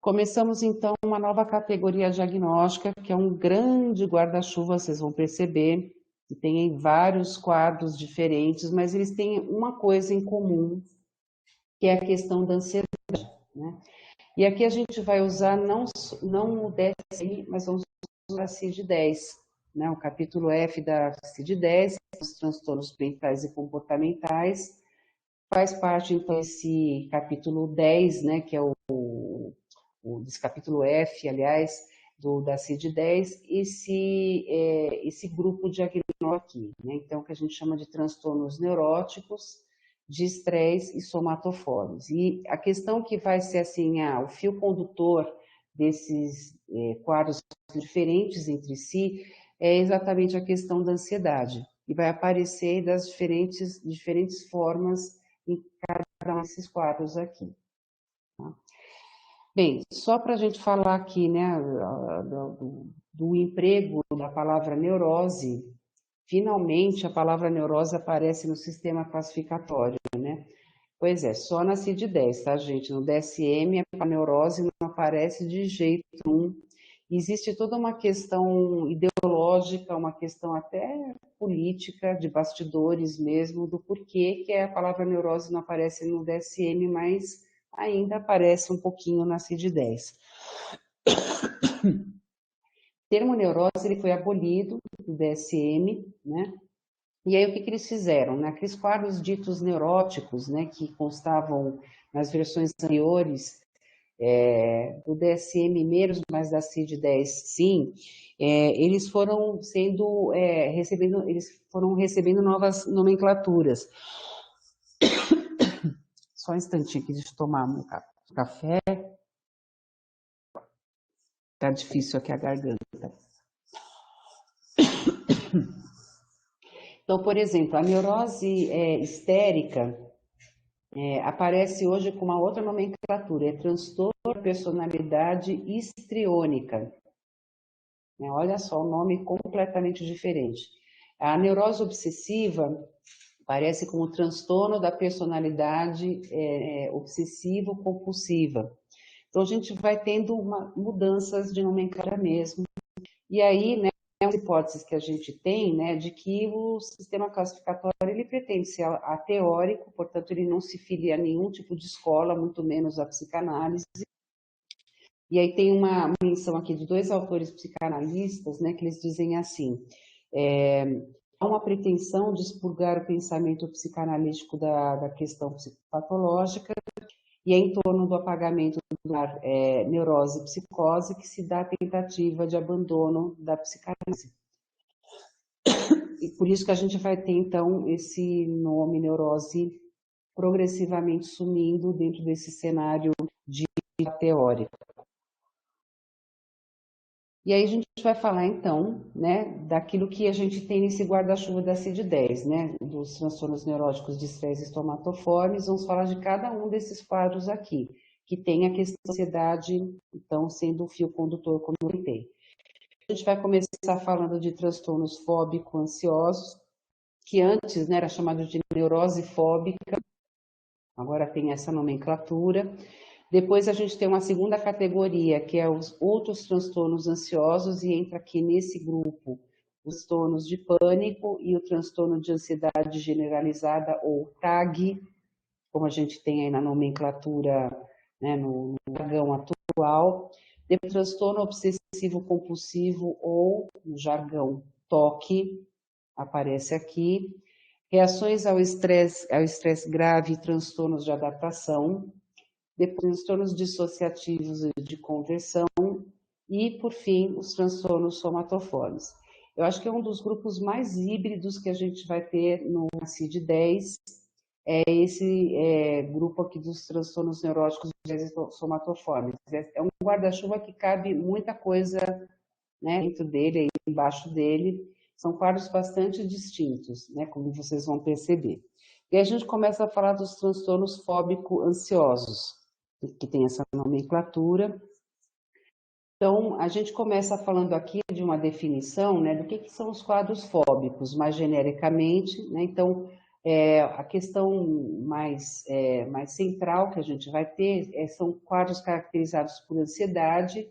começamos então uma nova categoria diagnóstica, que é um grande guarda-chuva, vocês vão perceber, que tem vários quadros diferentes, mas eles têm uma coisa em comum, que é a questão da ansiedade, né? E aqui a gente vai usar não o DSM, mas vamos usar a CID-10, né? O capítulo F da CID-10, os transtornos mentais e comportamentais, faz parte, então, esse capítulo 10, né, que é desse capítulo F, aliás, da CID-10, esse grupo diagnóstico aqui, né? Então, que a gente chama de transtornos neuróticos, de estresse e somatofóbicos. E a questão que vai ser assim, o fio condutor desses quadros diferentes entre si é exatamente a questão da ansiedade, e vai aparecer das diferentes formas em cada um desses quadros aqui. Tá? Bem, só para a gente falar aqui, né, do emprego da palavra neurose, finalmente a palavra neurose aparece no sistema classificatório, né? Pois é, só na CID-10, tá, gente? No DSM a neurose não aparece de jeito nenhum. Existe toda uma questão ideológica, uma questão até política, de bastidores mesmo, do porquê que a palavra neurose não aparece no DSM, mas ainda aparece um pouquinho na CID-10. O termo neurose ele foi abolido do DSM, né? E aí o que eles fizeram? Naqueles quadros ditos neuróticos, né, que constavam nas versões anteriores do DSM menos, mas da CID-10 sim, eles foram recebendo novas nomenclaturas. Só um instantinho aqui, deixa eu tomar um café. Tá difícil aqui a garganta. Então, por exemplo, a neurose histérica aparece hoje com uma outra nomenclatura, é transtorno de personalidade histriônica. Olha só, o nome completamente diferente. A neurose obsessiva aparece como transtorno da personalidade obsessivo-compulsiva. Então, a gente vai tendo mudanças de nomenclatura mesmo. E aí, né, as hipóteses que a gente tem, né, de que o sistema classificatório ele pretende ser ateórico, portanto, ele não se filia a nenhum tipo de escola, muito menos a psicanálise. E aí tem uma menção aqui de dois autores psicanalistas, né, que eles dizem assim, há uma pretensão de expurgar o pensamento psicanalítico da questão psicopatológica, e é em torno do apagamento da neurose e psicose que se dá a tentativa de abandono da psicanálise. E por isso que a gente vai ter, então, esse nome neurose progressivamente sumindo dentro desse cenário de teórico. E aí a gente vai falar, então, né, daquilo que a gente tem nesse guarda-chuva da CID-10, né, dos transtornos neuróticos de estresse estomatoformes. Vamos falar de cada um desses quadros aqui, que tem a questão da ansiedade, então, sendo o fio condutor, como eu comentei. A gente vai começar falando de transtornos fóbico-ansiosos, que antes, né, era chamado de neurose fóbica, agora tem essa nomenclatura. Depois a gente tem uma segunda categoria, que é os outros transtornos ansiosos, e entra aqui nesse grupo os transtornos de pânico e o transtorno de ansiedade generalizada, ou TAG, como a gente tem aí na nomenclatura, né, no jargão atual. Depois, transtorno obsessivo-compulsivo, ou no jargão TOC, aparece aqui. Reações ao estresse grave e transtornos de adaptação. Depois, transtornos dissociativos e de conversão, e, por fim, os transtornos somatoformes. Eu acho que é um dos grupos mais híbridos que a gente vai ter no CID-10, esse grupo aqui dos transtornos neuróticos somatoformes. É um guarda-chuva que cabe muita coisa, né, dentro dele, embaixo dele. São quadros bastante distintos, né, como vocês vão perceber. E a gente começa a falar dos transtornos fóbico-ansiosos, que tem essa nomenclatura. Então, a gente começa falando aqui de uma definição, né, do que são os quadros fóbicos, mais genericamente, né? Então, a questão mais central que a gente vai ter são quadros caracterizados por ansiedade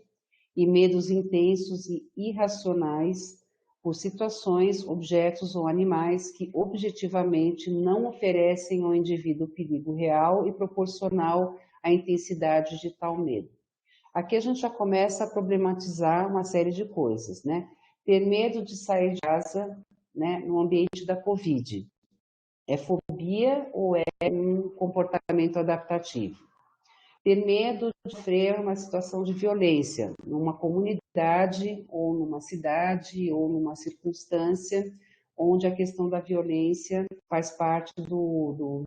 e medos intensos e irracionais por situações, objetos ou animais que objetivamente não oferecem ao indivíduo perigo real e proporcional à intensidade de tal medo. Aqui a gente já começa a problematizar uma série de coisas, né? Ter medo de sair de casa, né, no ambiente da Covid. É fobia ou é um comportamento adaptativo? Ter medo de sofrer uma situação de violência numa comunidade ou numa cidade ou numa circunstância onde a questão da violência faz parte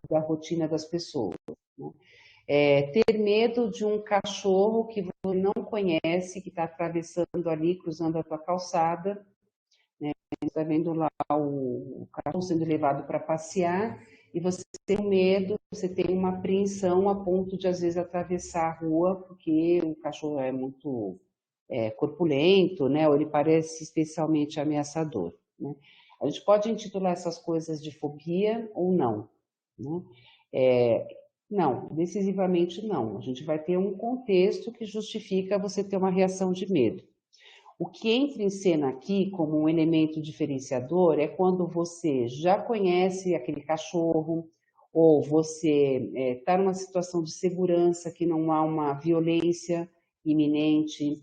da rotina das pessoas, né? Ter medo de um cachorro que você não conhece, que está atravessando ali, cruzando a tua calçada, né? Você está vendo lá o cachorro sendo levado para passear e você tem medo, você tem uma apreensão a ponto de, às vezes, atravessar a rua, porque o cachorro é muito corpulento, né? Ou ele parece especialmente ameaçador, né? A gente pode intitular essas coisas de fobia ou não, né? Não, decisivamente não. A gente vai ter um contexto que justifica você ter uma reação de medo. O que entra em cena aqui como um elemento diferenciador é quando você já conhece aquele cachorro, ou você está numa situação de segurança que não há uma violência iminente,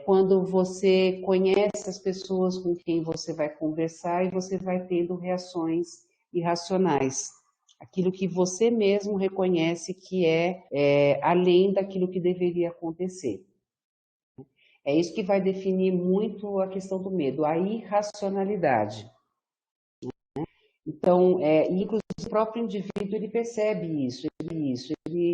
quando você conhece as pessoas com quem você vai conversar e você vai tendo reações irracionais. Aquilo que você mesmo reconhece que é além daquilo que deveria acontecer. É isso que vai definir muito a questão do medo, a irracionalidade. Então, inclusive o próprio indivíduo ele percebe isso.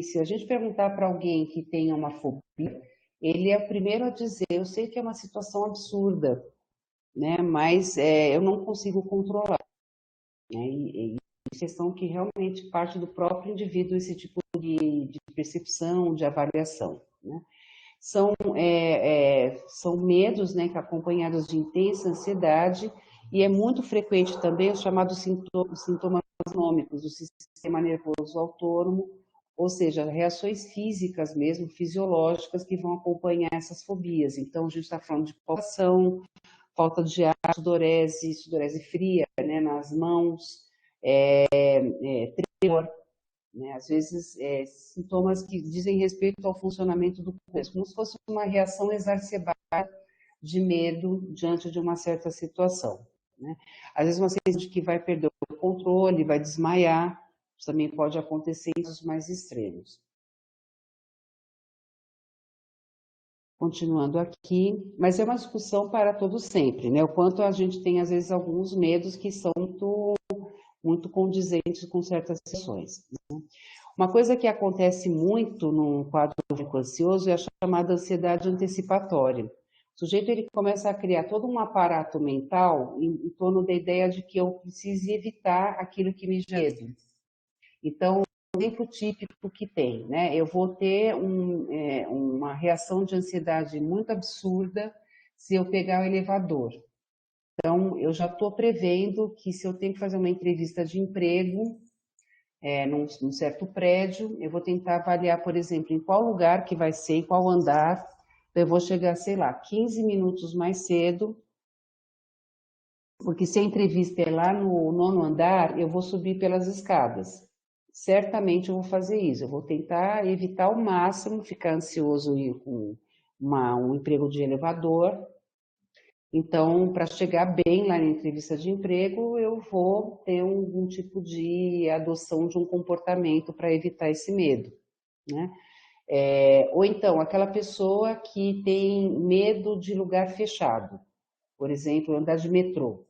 Se a gente perguntar para alguém que tenha uma fobia, ele é o primeiro a dizer: eu sei que é uma situação absurda, né? Mas eu não consigo controlar. Né? E questão que realmente parte do próprio indivíduo esse tipo de percepção, de avaliação, né? São medos, né, acompanhados de intensa ansiedade, e é muito frequente também os chamados sintomas autonômicos do sistema nervoso autônomo, ou seja, reações físicas mesmo, fisiológicas, que vão acompanhar essas fobias. Então, a gente está falando de palpação, falta de ar, sudorese fria, né, nas mãos, tremor, né? Às vezes, sintomas que dizem respeito ao funcionamento do corpo, como se fosse uma reação exacerbada de medo diante de uma certa situação, né? Às vezes, uma sensação de que vai perder o controle, vai desmaiar, isso também pode acontecer em casos mais extremos. Continuando aqui, mas é uma discussão para todos sempre, né? O quanto a gente tem, às vezes, alguns medos que são muito condizentes com certas situações, né? Uma coisa que acontece muito no quadro ansioso é a chamada ansiedade antecipatória. O sujeito ele começa a criar todo um aparato mental em torno da ideia de que eu preciso evitar aquilo que me gera medo. Então, o exemplo típico que tem, né? Eu vou ter uma reação de ansiedade muito absurda se eu pegar o elevador. Então, eu já estou prevendo que se eu tenho que fazer uma entrevista de emprego, num certo prédio, eu vou tentar avaliar, por exemplo, em qual lugar que vai ser, em qual andar, eu vou chegar, sei lá, 15 minutos mais cedo, porque se a entrevista é lá no 9º andar, eu vou subir pelas escadas. Certamente eu vou fazer isso, eu vou tentar evitar ao máximo ficar ansioso com um emprego de elevador. Então, para chegar bem lá na entrevista de emprego, eu vou ter algum tipo de adoção de um comportamento para evitar esse medo, né? Ou então, aquela pessoa que tem medo de lugar fechado, por exemplo, andar de metrô,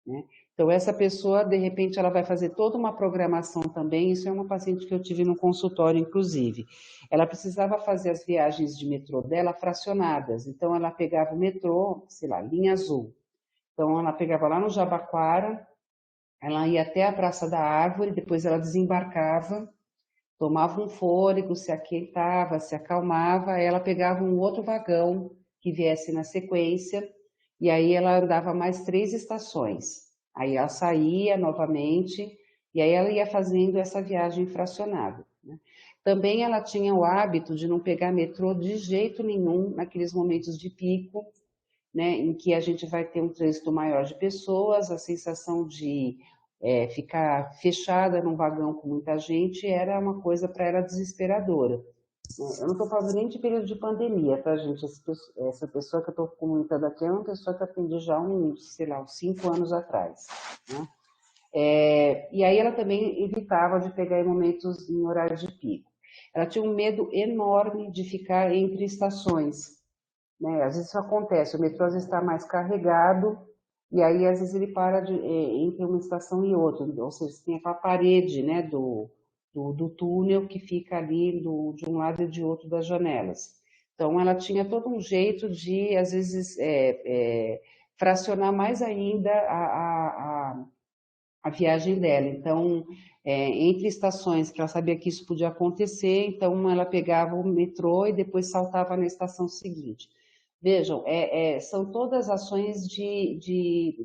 né? Então, essa pessoa, de repente, ela vai fazer toda uma programação também. Isso é uma paciente que eu tive no consultório, inclusive. Ela precisava fazer as viagens de metrô dela fracionadas. Então, ela pegava o metrô, sei lá, linha azul. Então, ela pegava lá no Jabaquara, ela ia até a Praça da Árvore, depois ela desembarcava, tomava um fôlego, se aquietava, se acalmava, aí ela pegava um outro vagão que viesse na sequência, e aí ela andava mais 3 estações. Aí ela saía novamente, e aí ela ia fazendo essa viagem fracionada, né? Também ela tinha o hábito de não pegar metrô de jeito nenhum naqueles momentos de pico, né, em que a gente vai ter um trânsito maior de pessoas, a sensação de ficar fechada num vagão com muita gente era uma coisa para ela desesperadora. Eu não estou falando nem de período de pandemia, tá, gente? Essa pessoa que eu estou comentando aqui é uma pessoa que atendi já sei lá, uns 5 anos atrás, né? E aí ela também evitava de pegar em momentos em horário de pico. Ela tinha um medo enorme de ficar entre estações, né? Às vezes isso acontece, o metrô às vezes está mais carregado, e aí às vezes ele para entre uma estação e outra, ou seja, tem aquela parede, né, do túnel que fica ali de um lado e de outro das janelas. Então ela tinha todo um jeito de, às vezes, fracionar mais ainda a viagem dela. Então, entre estações, que ela sabia que isso podia acontecer, então ela pegava o metrô e depois saltava na estação seguinte. Vejam, são todas ações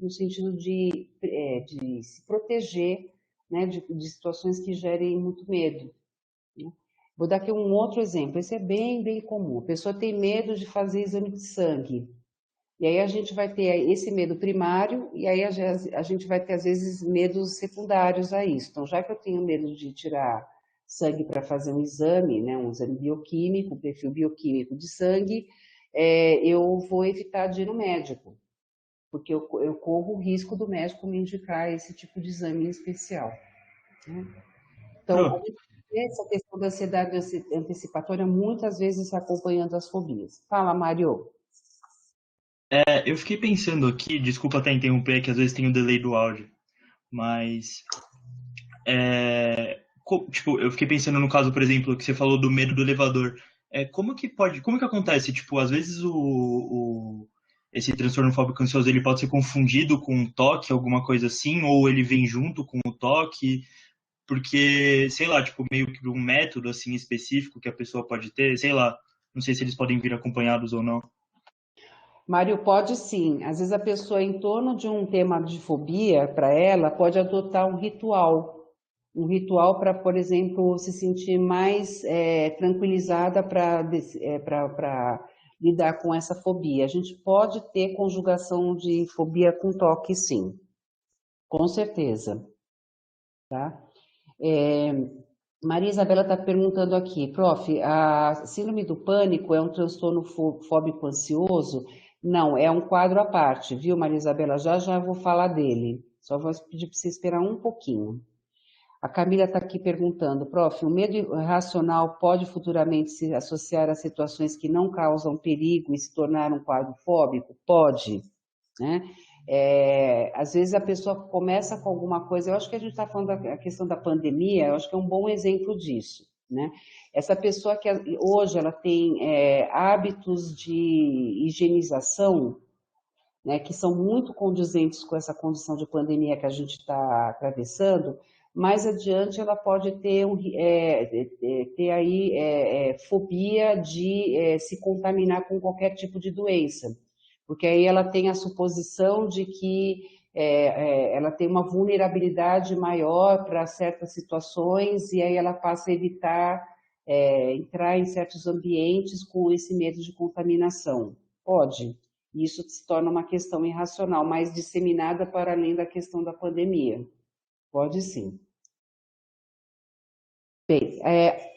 no sentido de se proteger, né, de situações que gerem muito medo, né? Vou dar aqui um outro exemplo, esse é bem, bem comum. A pessoa tem medo de fazer exame de sangue. E aí a gente vai ter esse medo primário, e aí a gente vai ter, às vezes, medos secundários a isso. Então, já que eu tenho medo de tirar sangue para fazer um exame, né, um exame bioquímico, um perfil bioquímico de sangue, eu vou evitar de ir no médico, porque eu corro o risco do médico me indicar esse tipo de exame em especial, né? Então, a Pro, gente vê essa questão da ansiedade antecipatória muitas vezes acompanhando as fobias. Fala, Mário. eu fiquei pensando aqui, desculpa até interromper, que às vezes tem um delay do áudio, mas tipo, eu fiquei pensando no caso, por exemplo, que você falou do medo do elevador. Como que acontece? Tipo, às vezes esse transtorno fóbico ansioso ele pode ser confundido com um toque, alguma coisa assim, ou ele vem junto com o toque, porque, sei lá, tipo, meio que um método assim específico que a pessoa pode ter, sei lá, não sei se eles podem vir acompanhados ou não. Mário, pode sim. Às vezes a pessoa, em torno de um tema de fobia, para ela, pode adotar um ritual. Um ritual para, por exemplo, se sentir mais tranquilizada para lidar com essa fobia. A gente pode ter conjugação de fobia com toque, sim, com certeza, tá? É, Maria Isabela está perguntando aqui, prof, a síndrome do pânico é um transtorno fóbico ansioso? Não, é um quadro à parte, viu, Maria Isabela? Já já vou falar dele. Só vou pedir para você esperar um pouquinho. A Camila está aqui perguntando, prof, o medo irracional pode futuramente se associar a situações que não causam perigo e se tornar um quadro fóbico? Pode, né? Às vezes a pessoa começa com alguma coisa, eu acho que a gente está falando da questão da pandemia, eu acho que é um bom exemplo disso, né? Essa pessoa que hoje ela tem hábitos de higienização, né, que são muito condizentes com essa condição de pandemia que a gente está atravessando, mais adiante ela pode ter aí fobia de se contaminar com qualquer tipo de doença, porque aí ela tem a suposição de que ela tem uma vulnerabilidade maior para certas situações e aí ela passa a evitar entrar em certos ambientes com esse medo de contaminação. Pode. Isso se torna uma questão irracional, mais disseminada para além da questão da pandemia. Pode sim. Bem,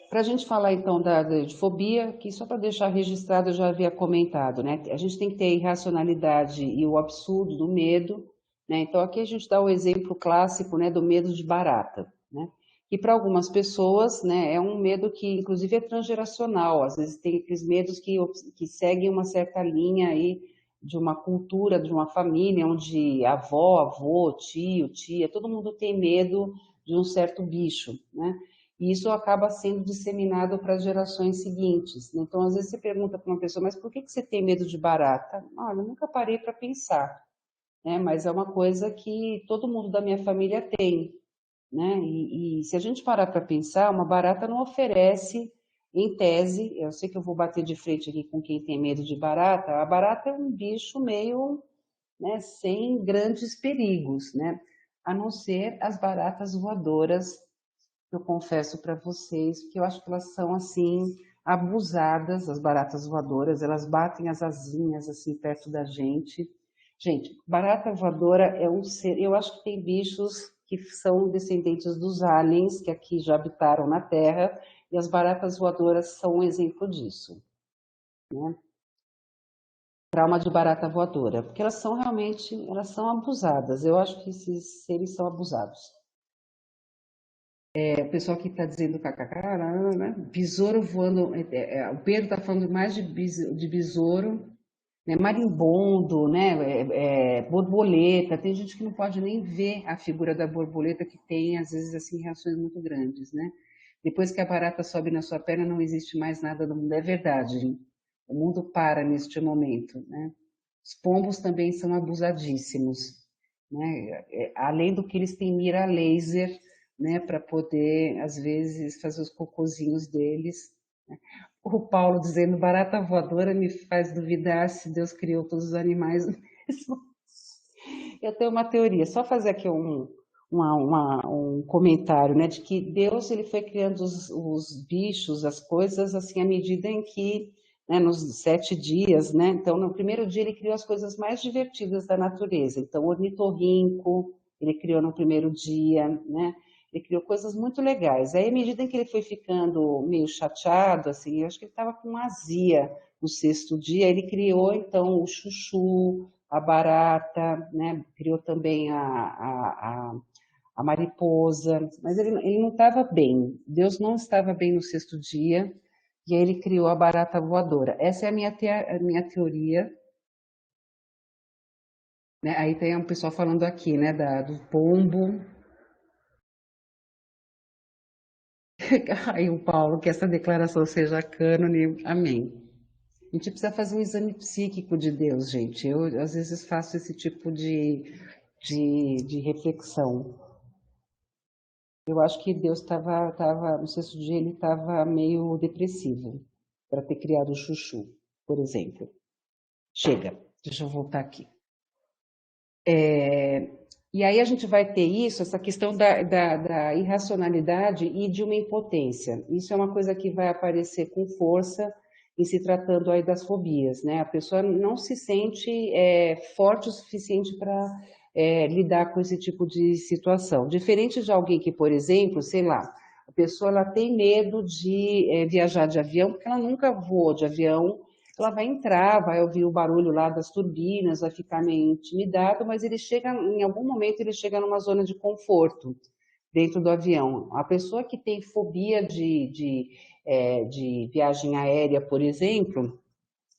para a gente falar então de fobia, que só para deixar registrado, eu já havia comentado, né? A gente tem que ter a irracionalidade e o absurdo do medo, né? Então aqui a gente dá o exemplo clássico, né, do medo de barata, né? E para algumas pessoas, né, é um medo que inclusive é transgeracional, às vezes tem aqueles medos que seguem uma certa linha aí de uma cultura, de uma família, onde avó, avô, tio, tia, todo mundo tem medo de um certo bicho, né? E isso acaba sendo disseminado para as gerações seguintes. Então, às vezes você pergunta para uma pessoa, mas por que você tem medo de barata? Olha, eu nunca parei para pensar, né? Mas é uma coisa que todo mundo da minha família tem, né? E se a gente parar para pensar, uma barata não oferece, em tese, eu sei que eu vou bater de frente aqui com quem tem medo de barata, a barata é um bicho meio, né, sem grandes perigos, né? A não ser as baratas voadoras, eu confesso para vocês que eu acho que elas são assim abusadas, as baratas voadoras, elas batem as asinhas assim perto da gente. Gente, barata voadora é um ser, eu acho que tem bichos que são descendentes dos aliens que aqui já habitaram na Terra, e as baratas voadoras são um exemplo disso, né? Trauma de barata voadora, porque elas são realmente, elas são abusadas. Eu acho que esses seres são abusados. O pessoal que está dizendo kkk, né? Besouro voando, o Pedro está falando mais de besouro, né? Marimbondo, né? Borboleta. Tem gente que não pode nem ver a figura da borboleta, que tem, às vezes, assim, reações muito grandes, né? Depois que a barata sobe na sua perna, não existe mais nada no mundo. É verdade, hein? O mundo para neste momento, né? Os pombos também são abusadíssimos, né? Além do que eles têm mira laser, né, para poder, às vezes, fazer os cocôzinhos deles. Né? O Paulo dizendo, barata voadora me faz duvidar se Deus criou todos os animais mesmo. Eu tenho uma teoria, só fazer aqui um comentário, né, de que Deus ele foi criando os bichos, as coisas, assim, à medida em que, né, nos 7 dias, né, então no primeiro dia ele criou as coisas mais divertidas da natureza, então o ornitorrinco, ele criou no primeiro dia, né, ele criou coisas muito legais. Aí, à medida em que ele foi ficando meio chateado, assim, eu acho que ele estava com azia no 6º dia, ele criou, então, o chuchu, a barata, né? Criou também a mariposa, mas ele não estava bem. Deus não estava bem no 6º dia, e aí ele criou a barata voadora. Essa é a minha teoria. Né? Aí tem um pessoal falando aqui, né, do pombo. Aí o Paulo, que essa declaração seja cânone, amém. A gente precisa fazer um exame psíquico de Deus, gente. Eu, às vezes, faço esse tipo de reflexão. Eu acho que Deus estava, no 6º dia, ele estava meio depressivo para ter criado o chuchu, por exemplo. Chega, deixa eu voltar aqui. E aí a gente vai ter isso, essa questão da irracionalidade e de uma impotência. Isso é uma coisa que vai aparecer com força em se tratando aí das fobias, né? A pessoa não se sente forte o suficiente para lidar com esse tipo de situação. Diferente de alguém que, por exemplo, sei lá, a pessoa ela tem medo de viajar de avião, porque ela nunca voou de avião, ela vai entrar, vai ouvir o barulho lá das turbinas, vai ficar meio intimidado, mas ele chega, em algum momento, ele chega numa zona de conforto dentro do avião. A pessoa que tem fobia de viagem aérea, por exemplo,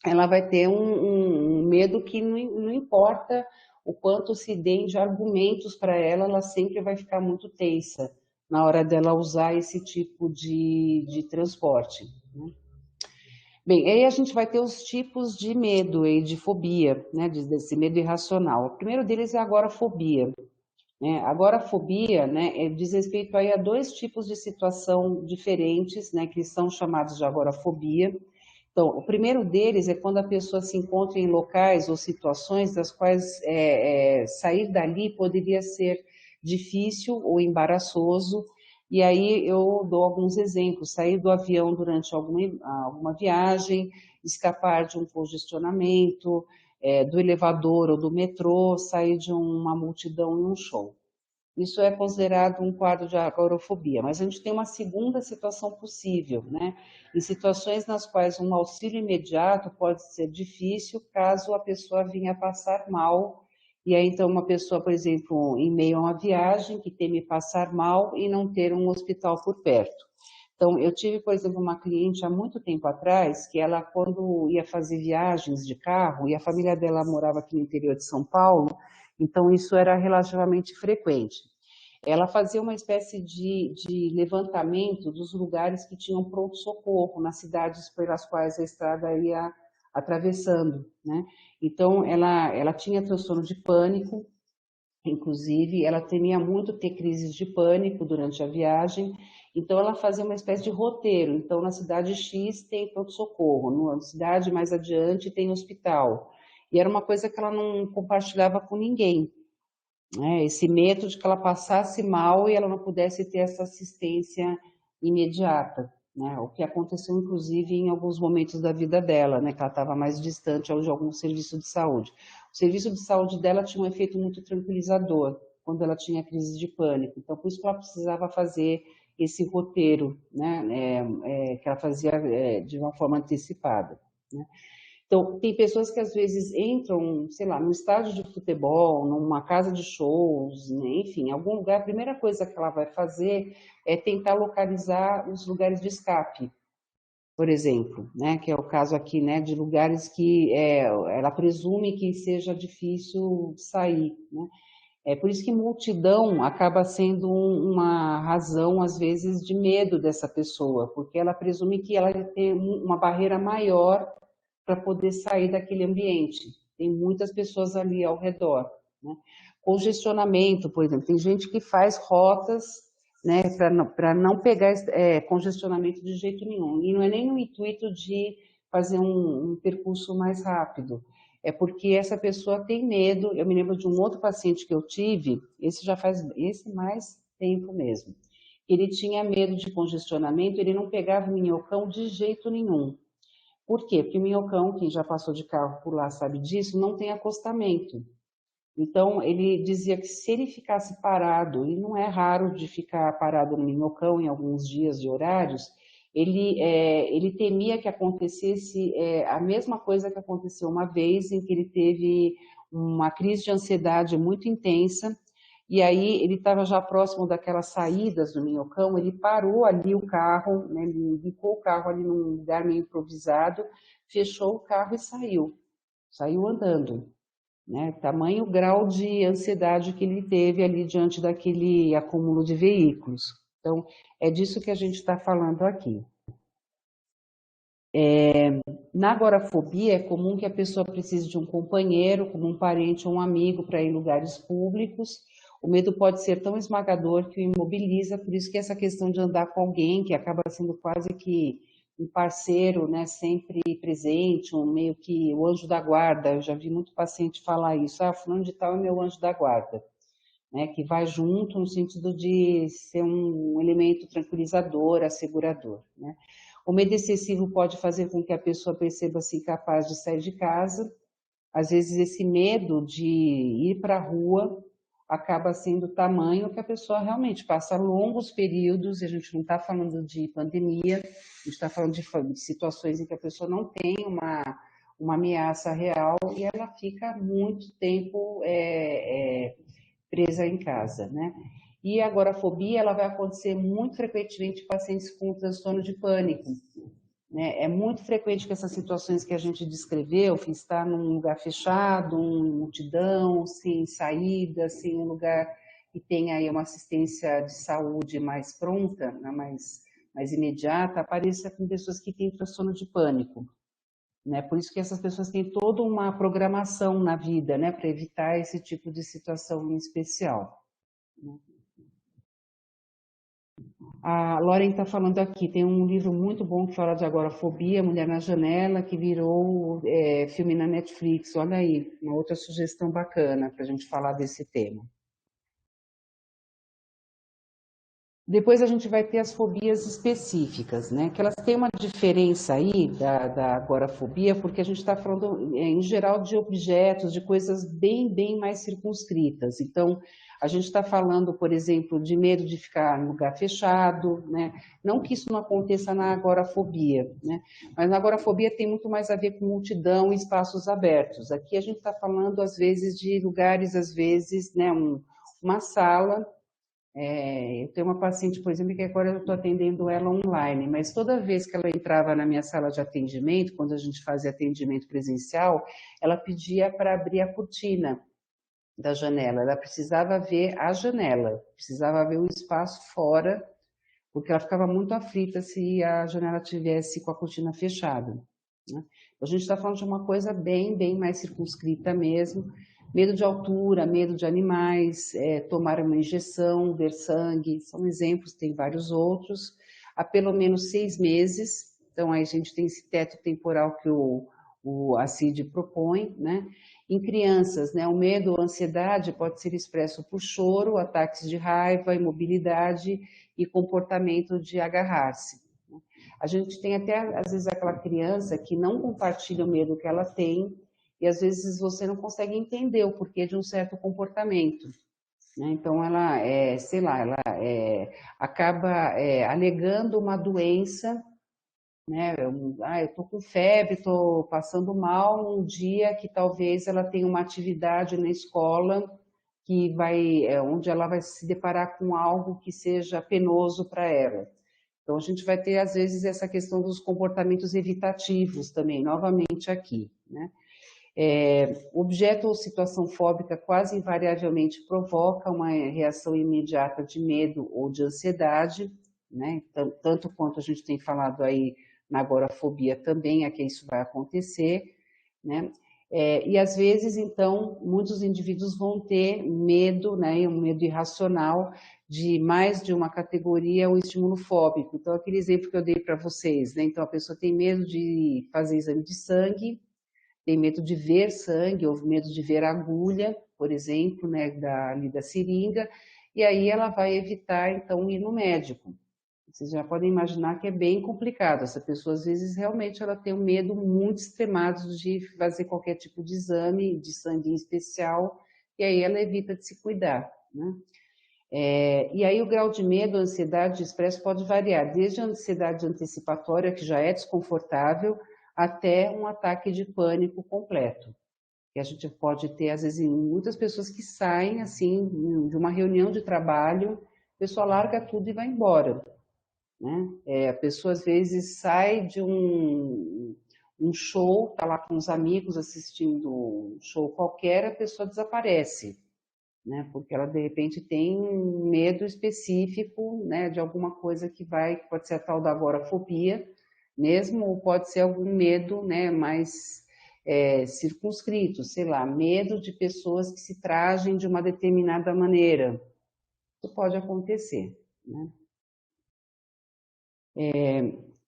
ela vai ter um medo que não importa o quanto se deem de argumentos para ela, ela sempre vai ficar muito tensa na hora dela usar esse tipo de transporte. Né? Bem, aí a gente vai ter os tipos de medo e de fobia, né, desse medo irracional. O primeiro deles é a agorafobia. Né? A agorafobia, né, diz respeito aí a 2 tipos de situação diferentes, né, que são chamados de agorafobia. Então, o primeiro deles é quando a pessoa se encontra em locais ou situações das quais sair dali poderia ser difícil ou embaraçoso. E aí eu dou alguns exemplos: sair do avião durante alguma viagem, escapar de um congestionamento, do elevador ou do metrô, sair de uma multidão em um show. Isso é considerado um quadro de agorafobia, mas a gente tem uma segunda situação possível, né? Em situações nas quais um auxílio imediato pode ser difícil caso a pessoa venha passar mal, e aí então uma pessoa, por exemplo, em meio a uma viagem que teme passar mal e não ter um hospital por perto. Então, eu tive, por exemplo, uma cliente há muito tempo atrás, que ela, quando ia fazer viagens de carro, e a família dela morava aqui no interior de São Paulo, então isso era relativamente frequente. Ela fazia uma espécie de levantamento dos lugares que tinham pronto-socorro nas cidades pelas quais a estrada ia atravessando, né? Então, ela tinha transtorno de pânico, inclusive, ela temia muito ter crises de pânico durante a viagem, então ela fazia uma espécie de roteiro. Então, na cidade X tem pronto-socorro, na cidade mais adiante tem hospital. E era uma coisa que ela não compartilhava com ninguém, né? Esse medo de que ela passasse mal e ela não pudesse ter essa assistência imediata, né? O que aconteceu, inclusive, em alguns momentos da vida dela, né? Que ela estava mais distante de algum serviço de saúde. O serviço de saúde dela tinha um efeito muito tranquilizador, quando ela tinha crise de pânico. Então, por isso que ela precisava fazer esse roteiro, né, que ela fazia de uma forma antecipada, né? Então, tem pessoas que às vezes entram, sei lá, num estádio de futebol, numa casa de shows, né, enfim, em algum lugar, a primeira coisa que ela vai fazer é tentar localizar os lugares de escape, por exemplo, né, que é o caso aqui, né, de lugares que ela presume que seja difícil sair, né? É por isso que multidão acaba sendo uma razão, às vezes, de medo dessa pessoa, porque ela presume que ela tem uma barreira maior para poder sair daquele ambiente. Tem muitas pessoas ali ao redor, né? Congestionamento, por exemplo, tem gente que faz rotas, né, para não pegar congestionamento de jeito nenhum. E não é nem no intuito de fazer um percurso mais rápido, é porque essa pessoa tem medo. Eu me lembro de um outro paciente que eu tive, esse mais tempo mesmo. Ele tinha medo de congestionamento, ele não pegava o minhocão de jeito nenhum. Por quê? Porque o minhocão, quem já passou de carro por lá sabe disso, não tem acostamento. Então, ele dizia que se ele ficasse parado, e não é raro de ficar parado no minhocão em alguns dias e horários, ele temia que acontecesse a mesma coisa que aconteceu uma vez, em que ele teve uma crise de ansiedade muito intensa, e aí ele estava já próximo daquelas saídas do minhocão, ele parou ali o carro, né, ele bicou o carro ali num lugar meio improvisado, fechou o carro e saiu andando, né? Tamanho grau de ansiedade que ele teve ali diante daquele acúmulo de veículos. Então, é disso que a gente está falando aqui. Na agorafobia, é comum que a pessoa precise de um companheiro, como um parente ou um amigo, para ir em lugares públicos. O medo pode ser tão esmagador que o imobiliza, por isso que essa questão de andar com alguém, que acaba sendo quase que um parceiro, né, sempre presente, um meio que o anjo da guarda. Eu já vi muito paciente falar isso, fulano de tal é meu anjo da guarda, né, que vai junto no sentido de ser um elemento tranquilizador, assegurador, né. O medo excessivo pode fazer com que a pessoa perceba-se incapaz de sair de casa. Às vezes esse medo de ir para a rua acaba sendo tamanho que a pessoa realmente passa longos períodos, e a gente não está falando de pandemia, a gente está falando de situações em que a pessoa não tem uma ameaça real e ela fica muito tempo presa em casa, né? E a agorafobia, ela vai acontecer muito frequentemente em pacientes com transtorno de pânico, né? É muito frequente que essas situações que a gente descreveu, que está num lugar fechado, uma multidão, sem saída, sem um lugar que tenha aí uma assistência de saúde mais pronta, né, mais imediata, apareça com pessoas que têm transtorno de pânico, né? Por isso que essas pessoas têm toda uma programação na vida, né, para evitar esse tipo de situação em especial, né? A Lauren está falando aqui, tem um livro muito bom que fala de agorafobia, Mulher na Janela, que virou filme na Netflix. Olha aí, uma outra sugestão bacana para a gente falar desse tema. Depois a gente vai ter as fobias específicas, né? Que elas têm uma diferença aí da agorafobia, porque a gente está falando, em geral, de objetos, de coisas bem mais circunscritas. Então, a gente está falando, por exemplo, de medo de ficar em lugar fechado, né? Não que isso não aconteça na agorafobia, né? Mas na agorafobia tem muito mais a ver com multidão e espaços abertos. Aqui a gente está falando, às vezes, de lugares, às vezes, né? Uma sala. Eu tenho uma paciente, por exemplo, que agora eu estou atendendo ela online, mas toda vez que ela entrava na minha sala de atendimento, quando a gente fazia atendimento presencial, ela pedia para abrir a cortina da janela. Ela precisava ver a janela, precisava ver o espaço fora, porque ela ficava muito aflita se a janela tivesse com a cortina fechada, né? A gente está falando de uma coisa bem mais circunscrita mesmo. Medo de altura, medo de animais, tomar uma injeção, ver sangue, são exemplos, tem vários outros. Há pelo menos 6 meses, então aí a gente tem esse teto temporal que o ACID propõe, né? Em crianças, né, o medo ou ansiedade pode ser expresso por choro, ataques de raiva, imobilidade e comportamento de agarrar-se. A gente tem até, às vezes, aquela criança que não compartilha o medo que ela tem, e às vezes você não consegue entender o porquê de um certo comportamento, né? Então, ela, sei lá, ela acaba alegando uma doença, né? Eu tô com febre, tô passando mal um dia que talvez ela tenha uma atividade na escola que vai, onde ela vai se deparar com algo que seja penoso para ela. Então, a gente vai ter, às vezes, essa questão dos comportamentos evitativos também, novamente aqui, né? Objeto ou situação fóbica quase invariavelmente provoca uma reação imediata de medo ou de ansiedade, né? Tanto quanto a gente tem falado aí na agorafobia também, é que isso vai acontecer, né? E às vezes, então, muitos indivíduos vão ter medo, né, um medo irracional de mais de uma categoria, um estímulo fóbico. Então, aquele exemplo que eu dei para vocês, né? Então, a pessoa tem medo de fazer exame de sangue, tem medo de ver sangue, ou medo de ver agulha, por exemplo, né, ali da seringa, e aí ela vai evitar, então, ir no médico. Vocês já podem imaginar que é bem complicado. Essa pessoa, às vezes, realmente ela tem um medo muito extremado de fazer qualquer tipo de exame, de sangue em especial, e aí ela evita de se cuidar, né? E aí o grau de medo, ansiedade de estresse pode variar, desde a ansiedade antecipatória, que já é desconfortável, até um ataque de pânico completo. Que a gente pode ter, às vezes, muitas pessoas que saem, assim, de uma reunião de trabalho, a pessoa larga tudo e vai embora, né? A pessoa, às vezes, sai de um show, está lá com os amigos assistindo um show qualquer, a pessoa desaparece, né? Porque ela de repente tem um medo específico, né, de alguma coisa que pode ser a tal da agorafobia mesmo, ou pode ser algum medo, né, mais circunscrito, sei lá, medo de pessoas que se trajem de uma determinada maneira. Isso pode acontecer, né?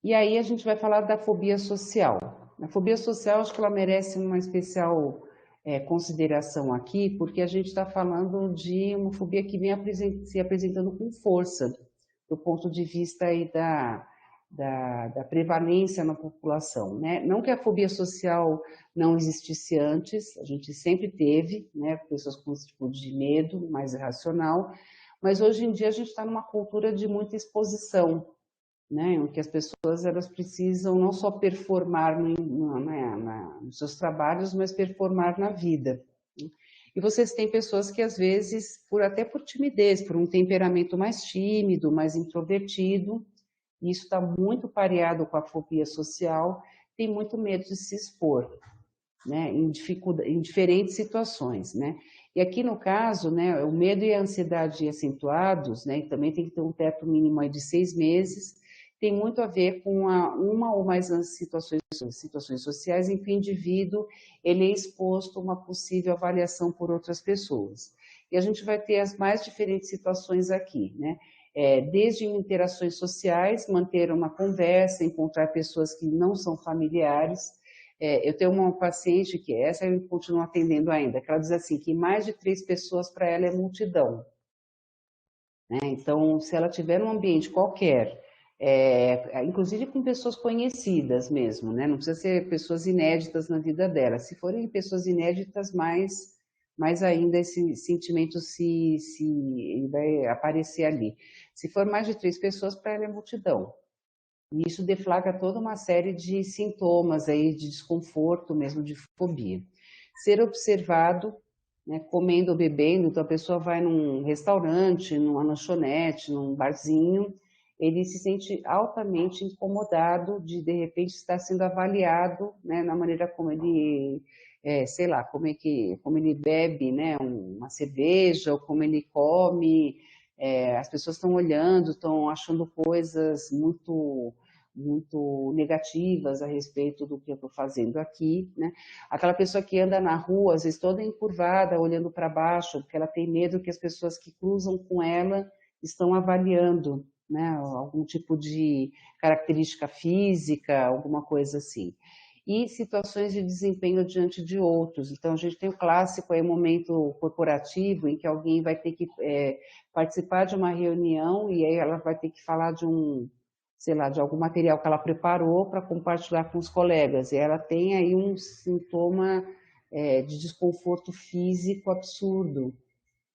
E aí a gente vai falar da fobia social. A fobia social, acho que ela merece uma especial consideração aqui, porque a gente está falando de uma fobia que vem se apresentando com força, do ponto de vista aí da prevalência na população, né? Não que a fobia social não existisse antes, a gente sempre teve, né, pessoas com esse tipo de medo mais irracional, mas hoje em dia a gente está numa cultura de muita exposição, né, em que as pessoas elas precisam não só performar nos seus trabalhos, mas performar na vida. E vocês têm pessoas que, às vezes, até por timidez, por um temperamento mais tímido, mais introvertido, e isso está muito pareado com a fobia social, tem muito medo de se expor, né, em diferentes situações, né? E aqui no caso, né, o medo e a ansiedade acentuados, né, e também tem que ter um teto mínimo aí de 6 meses, tem muito a ver com uma ou mais situações sociais em que o indivíduo ele é exposto a uma possível avaliação por outras pessoas. E a gente vai ter as mais diferentes situações aqui, né? Desde interações sociais, manter uma conversa, encontrar pessoas que não são familiares. Eu tenho uma paciente que essa eu continuo atendendo ainda, que ela diz assim, que mais de 3 pessoas para ela é multidão, né? Então, se ela tiver num ambiente qualquer, inclusive com pessoas conhecidas mesmo, né? Não precisa ser pessoas inéditas na vida dela. Se forem pessoas inéditas, mais ainda esse sentimento ele vai aparecer ali. Se for mais de 3 pessoas, para ela é multidão. E isso deflagra toda uma série de sintomas aí de desconforto, mesmo de fobia. Ser observado, né, comendo ou bebendo, então a pessoa vai num restaurante, numa lanchonete, num barzinho, ele se sente altamente incomodado de repente, estar sendo avaliado, né, na maneira como ele, sei lá, como ele bebe, né, uma cerveja, ou como ele come, as pessoas estão olhando, estão achando coisas muito negativas a respeito do que eu estou fazendo aqui, né? Aquela pessoa que anda na rua, às vezes toda encurvada, olhando para baixo, porque ela tem medo que as pessoas que cruzam com ela estão avaliando, né, algum tipo de característica física, alguma coisa assim. E situações de desempenho diante de outros. Então, a gente tem o clássico aí, momento corporativo, em que alguém vai ter que participar de uma reunião e aí ela vai ter que falar sei lá, de algum material que ela preparou para compartilhar com os colegas. E ela tem aí um sintoma de desconforto físico absurdo,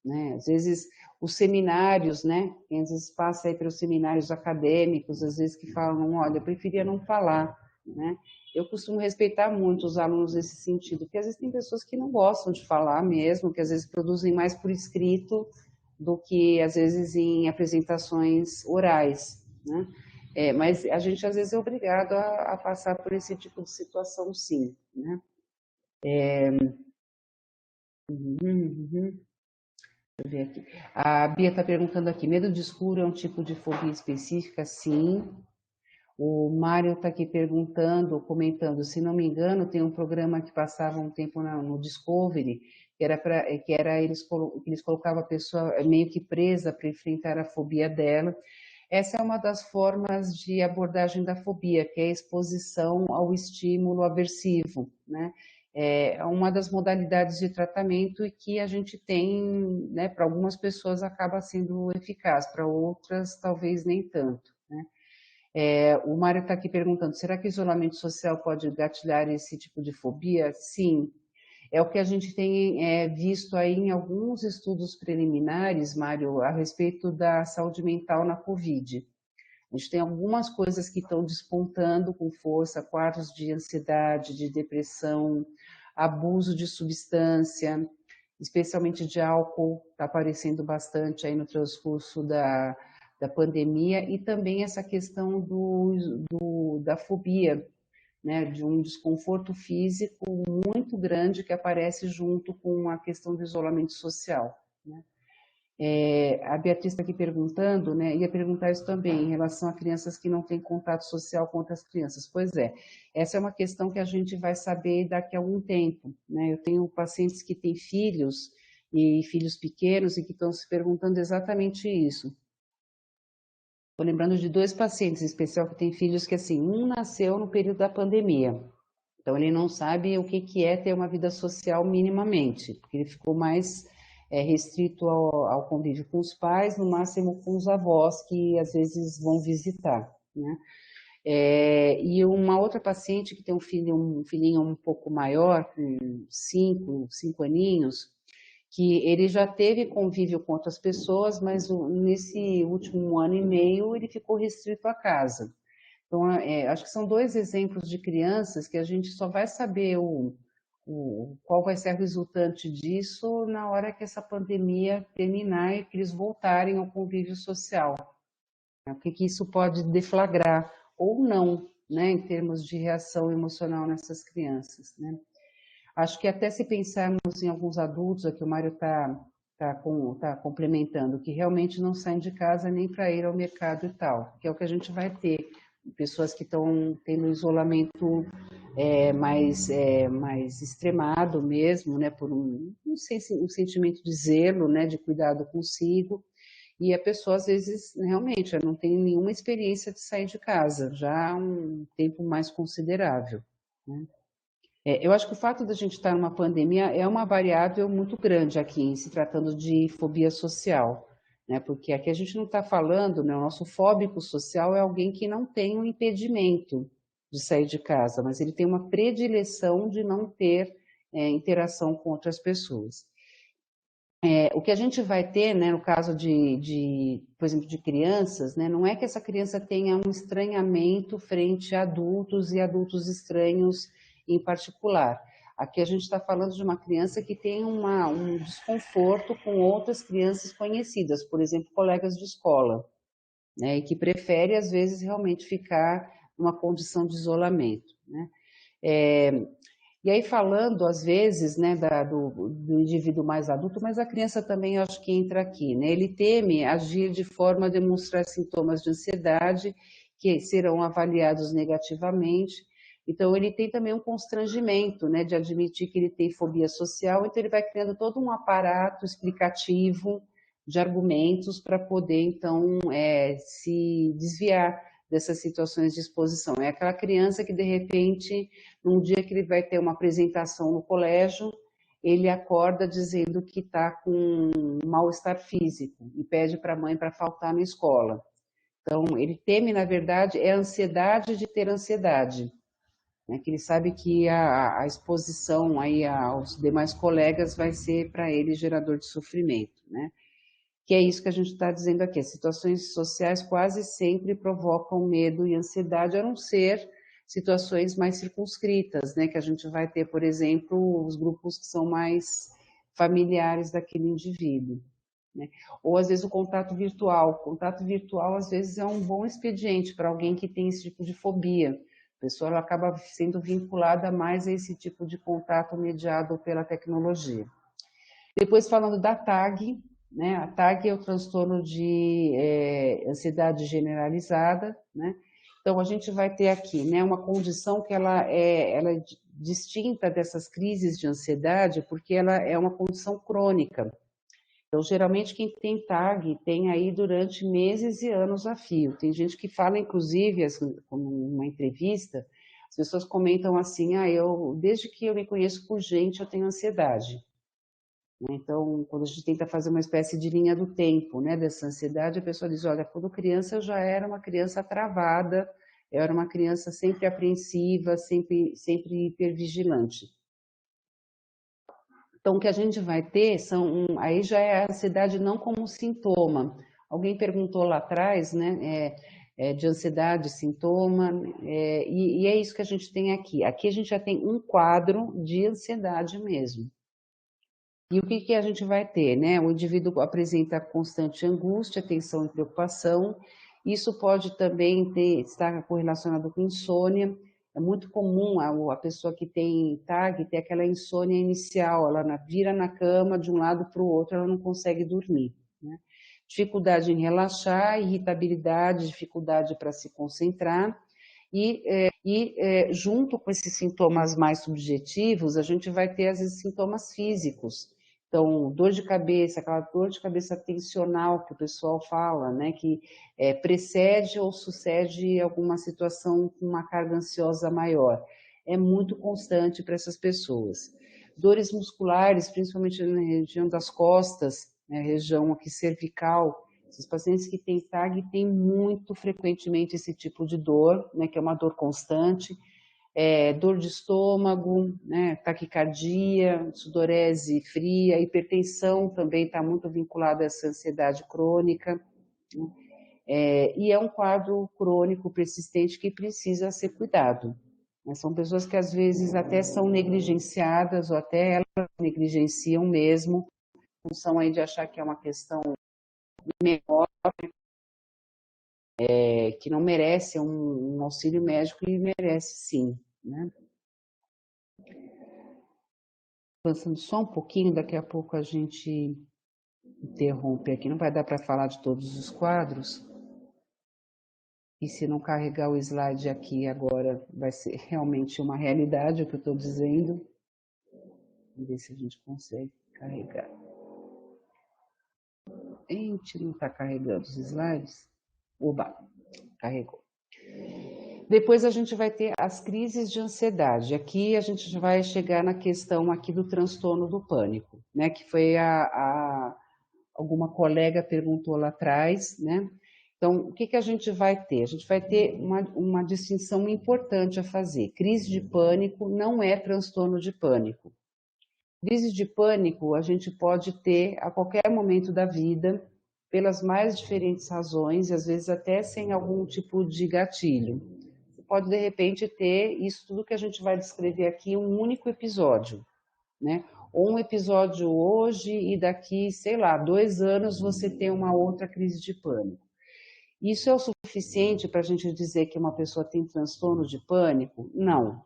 né? Às vezes os seminários, né? Quem às vezes passa aí pelos seminários acadêmicos, às vezes que falam, olha, eu preferia não falar, né? Eu costumo respeitar muito os alunos nesse sentido, porque às vezes tem pessoas que não gostam de falar mesmo, que às vezes produzem mais por escrito do que às vezes em apresentações orais, né? Mas a gente às vezes é obrigado a passar por esse tipo de situação, sim, né? Uhum. Deixa eu ver aqui. A Bia está perguntando aqui, medo de escuro é um tipo de fobia específica? Sim. O Mário está aqui perguntando, comentando, se não me engano, tem um programa que passava um tempo no Discovery, que era eles colocavam a pessoa meio que presa para enfrentar a fobia dela. Essa é uma das formas de abordagem da fobia, que é a exposição ao estímulo aversivo, né? É uma das modalidades de tratamento e que a gente tem, né, para algumas pessoas acaba sendo eficaz, para outras talvez nem tanto, né? O Mário está aqui perguntando, será que o isolamento social pode gatilhar esse tipo de fobia? Sim, é o que a gente tem visto aí em alguns estudos preliminares, Mário, a respeito da saúde mental na Covid. A gente tem algumas coisas que estão despontando com força, quadros de ansiedade, de depressão, abuso de substância, especialmente de álcool, está aparecendo bastante aí no transcurso da pandemia, e também essa questão da fobia, né, de um desconforto físico muito grande que aparece junto com a questão do isolamento social, né? A Beatriz está aqui perguntando, né, ia perguntar isso também, em relação a crianças que não têm contato social com outras crianças. Pois é, essa é uma questão que a gente vai saber daqui a algum tempo, né? Eu tenho pacientes que têm filhos, e filhos pequenos, e que estão se perguntando exatamente isso. Estou lembrando de 2 pacientes em especial que têm filhos que, assim, um nasceu no período da pandemia, então ele não sabe o que é ter uma vida social minimamente, porque ele ficou mais restrito ao convívio com os pais, no máximo com os avós, que às vezes vão visitar, né? E uma outra paciente que tem um filhinho um pouco maior, com 5 aninhos, que ele já teve convívio com outras pessoas, mas nesse último ano e meio ele ficou restrito à casa. Então, acho que são 2 exemplos de crianças que a gente só vai saber qual vai ser a resultante disso na hora que essa pandemia terminar e que eles voltarem ao convívio social, né? O que isso pode deflagrar ou não, né, em termos de reação emocional nessas crianças, né? Acho que até se pensarmos em alguns adultos, aqui o Mário tá complementando, que realmente não saem de casa nem para ir ao mercado e tal, que é o que a gente vai ter, pessoas que estão tendo um isolamento mais extremado mesmo, né, por um sentimento de zelo, né, de cuidado consigo, e a pessoa às vezes realmente não tem nenhuma experiência de sair de casa, já há um tempo mais considerável, né? Eu acho que o fato da gente estar numa pandemia é uma variável muito grande aqui, em se tratando de fobia social, né? Porque aqui a gente não está falando, né? O nosso fóbico social é alguém que não tem um impedimento de sair de casa, mas ele tem uma predileção de não ter interação com outras pessoas. O que a gente vai ter, né, no caso por exemplo, de crianças, né, não é que essa criança tenha um estranhamento frente a adultos e adultos estranhos em particular. Aqui a gente está falando de uma criança que tem um desconforto com outras crianças conhecidas, por exemplo, colegas de escola, né, e que prefere, às vezes, realmente ficar numa condição de isolamento, né? E aí falando, às vezes, né, do indivíduo mais adulto, mas a criança também eu acho que entra aqui, né? Ele teme agir de forma a demonstrar sintomas de ansiedade que serão avaliados negativamente. Então, ele tem também um constrangimento, né, de admitir que ele tem fobia social, então ele vai criando todo um aparato explicativo de argumentos para poder, então, se desviar dessas situações de exposição. É aquela criança que, de repente, num dia que ele vai ter uma apresentação no colégio, ele acorda dizendo que está com um mal-estar físico e pede para a mãe para faltar na escola. Então, ele teme, na verdade, é a ansiedade de ter ansiedade. né, que ele sabe que a exposição aí aos demais colegas vai ser para ele gerador de sofrimento, né? Que é isso que a gente está dizendo aqui. As situações sociais quase sempre provocam medo e ansiedade, a não ser situações mais circunscritas, né? Que a gente vai ter, por exemplo, os grupos que são mais familiares daquele indivíduo, né? Ou às vezes o contato virtual. O contato virtual, às vezes, é um bom expediente para alguém que tem esse tipo de fobia. A pessoa ela acaba sendo vinculada mais a esse tipo de contato mediado pela tecnologia. Depois, falando da TAG, né? A TAG é o transtorno de ansiedade generalizada, né? Então, a gente vai ter aqui, né, uma condição que ela é distinta dessas crises de ansiedade, porque ela é uma condição crônica. Então, geralmente, quem tem TAG tem aí durante meses e anos a fio. Tem gente que fala, inclusive, numa entrevista, as pessoas comentam assim, desde que eu me conheço por gente, eu tenho ansiedade. Então, quando a gente tenta fazer uma espécie de linha do tempo, né, dessa ansiedade, a pessoa diz, olha, quando criança eu já era uma criança travada, eu era uma criança sempre apreensiva, sempre hipervigilante. Então, o que a gente vai ter aí já é a ansiedade não como sintoma. Alguém perguntou lá atrás, né, de ansiedade, sintoma, e é isso que a gente tem aqui. Aqui a gente já tem um quadro de ansiedade mesmo. E o que a gente vai ter, né? O indivíduo apresenta constante angústia, tensão e preocupação. Isso pode também estar correlacionado com insônia. É muito comum a pessoa que tem TAG ter aquela insônia inicial, ela vira na cama de um lado para o outro, ela não consegue dormir, né? Dificuldade em relaxar, irritabilidade, dificuldade para se concentrar. Junto com esses sintomas mais subjetivos, a gente vai ter, às vezes, sintomas físicos. Então, dor de cabeça, aquela dor de cabeça tensional que o pessoal fala, né, que precede ou sucede alguma situação com uma carga ansiosa maior. É muito constante para essas pessoas. Dores musculares, principalmente na região das costas, né, região aqui cervical. Esses pacientes que têm TAG têm muito frequentemente esse tipo de dor, né, que é uma dor constante. Dor de estômago, né, taquicardia, sudorese fria, hipertensão também está muito vinculada a essa ansiedade crônica, né? E é um quadro crônico persistente que precisa ser cuidado, né? São pessoas que às vezes até são negligenciadas ou até elas negligenciam mesmo, em função aí de achar que é uma questão menor, que não merece um auxílio médico e merece sim, né? Avançando só um pouquinho, daqui a pouco a gente interrompe aqui. Não vai dar para falar de todos os quadros. E se não carregar o slide aqui agora, vai ser realmente uma realidade o que eu estou dizendo. Vamos ver se a gente consegue carregar. A gente não está carregando os slides? Oba, carregou. Depois a gente vai ter as crises de ansiedade. Aqui a gente vai chegar na questão aqui do transtorno do pânico, né? Que foi alguma colega perguntou lá atrás, né? Então, o que a gente vai ter? A gente vai ter uma distinção importante a fazer. Crise de pânico não é transtorno de pânico. Crise de pânico a gente pode ter a qualquer momento da vida, pelas mais diferentes razões, e às vezes até sem algum tipo de gatilho. Você pode, de repente, ter isso tudo que a gente vai descrever aqui em um único episódio, né? Ou um episódio hoje e daqui, sei lá, 2 anos você tem uma outra crise de pânico. Isso é o suficiente para a gente dizer que uma pessoa tem transtorno de pânico? Não,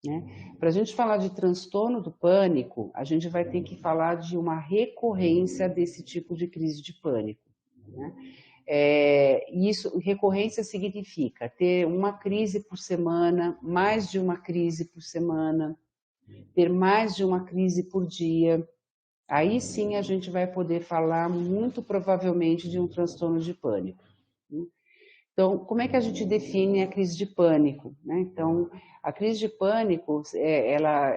né? Para a gente falar de transtorno do pânico, a gente vai ter que falar de uma recorrência desse tipo de crise de pânico, né? Isso, recorrência significa ter uma crise por semana, mais de uma crise por semana, ter mais de uma crise por dia. Aí sim a gente vai poder falar muito provavelmente de um transtorno de pânico. Então, como é que a gente define a crise de pânico, né? Então, a crise de pânico, ela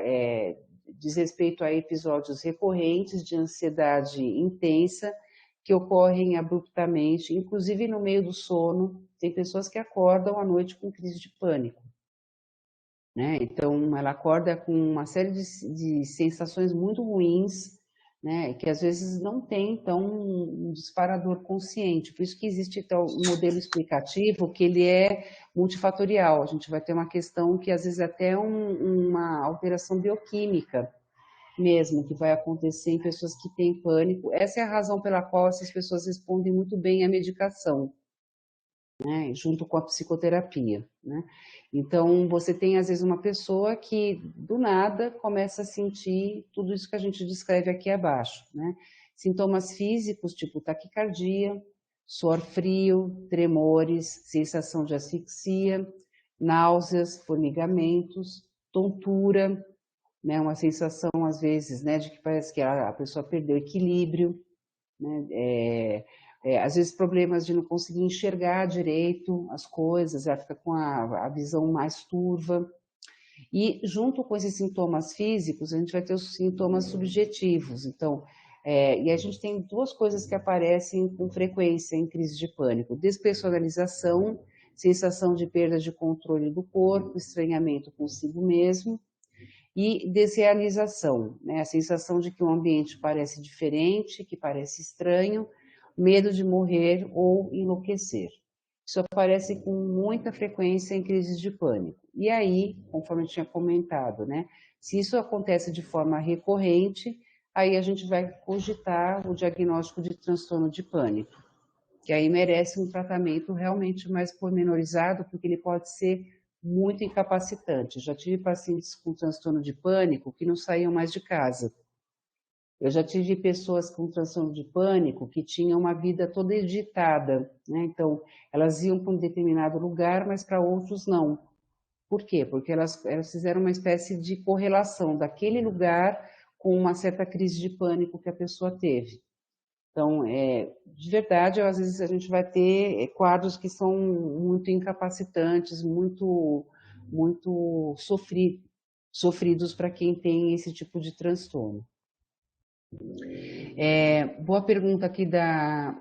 diz respeito a episódios recorrentes de ansiedade intensa que ocorrem abruptamente, inclusive no meio do sono. Tem pessoas que acordam à noite com crise de pânico, né? Então, ela acorda com uma série de sensações muito ruins, né? Que às vezes não tem, então, um disparador consciente. Por isso que existe, então, um modelo explicativo que ele é multifatorial. A gente vai ter uma questão que, às vezes, até uma alteração bioquímica mesmo, que vai acontecer em pessoas que têm pânico. Essa é a razão pela qual essas pessoas respondem muito bem à medicação, né, junto com a psicoterapia, né? Então, você tem às vezes uma pessoa que do nada começa a sentir tudo isso que a gente descreve aqui abaixo, né? Sintomas físicos, tipo taquicardia, suor frio, tremores, sensação de asfixia, náuseas, formigamentos, tontura, né? Uma sensação às vezes, né, de que parece que a pessoa perdeu equilíbrio, né? Às vezes problemas de não conseguir enxergar direito as coisas, ela fica com a visão mais turva. E junto com esses sintomas físicos, a gente vai ter os sintomas subjetivos. Então, e a gente tem duas coisas que aparecem com frequência em crise de pânico: despersonalização, sensação de perda de controle do corpo, estranhamento consigo mesmo, e desrealização, né? A sensação de que o ambiente parece diferente, que parece estranho, medo de morrer ou enlouquecer. Isso aparece com muita frequência em crises de pânico. E aí, conforme eu tinha comentado, né? Se isso acontece de forma recorrente, aí a gente vai cogitar o diagnóstico de transtorno de pânico, que aí merece um tratamento realmente mais pormenorizado, porque ele pode ser muito incapacitante. Já tive pacientes com transtorno de pânico que não saíam mais de casa. Eu já tive pessoas com transtorno de pânico que tinham uma vida toda editada, né? Então, elas iam para um determinado lugar, mas para outros não. Por quê? Porque elas fizeram uma espécie de correlação daquele lugar com uma certa crise de pânico que a pessoa teve. Então, de verdade, às vezes a gente vai ter quadros que são muito incapacitantes, muito sofridos para quem tem esse tipo de transtorno. Boa pergunta aqui da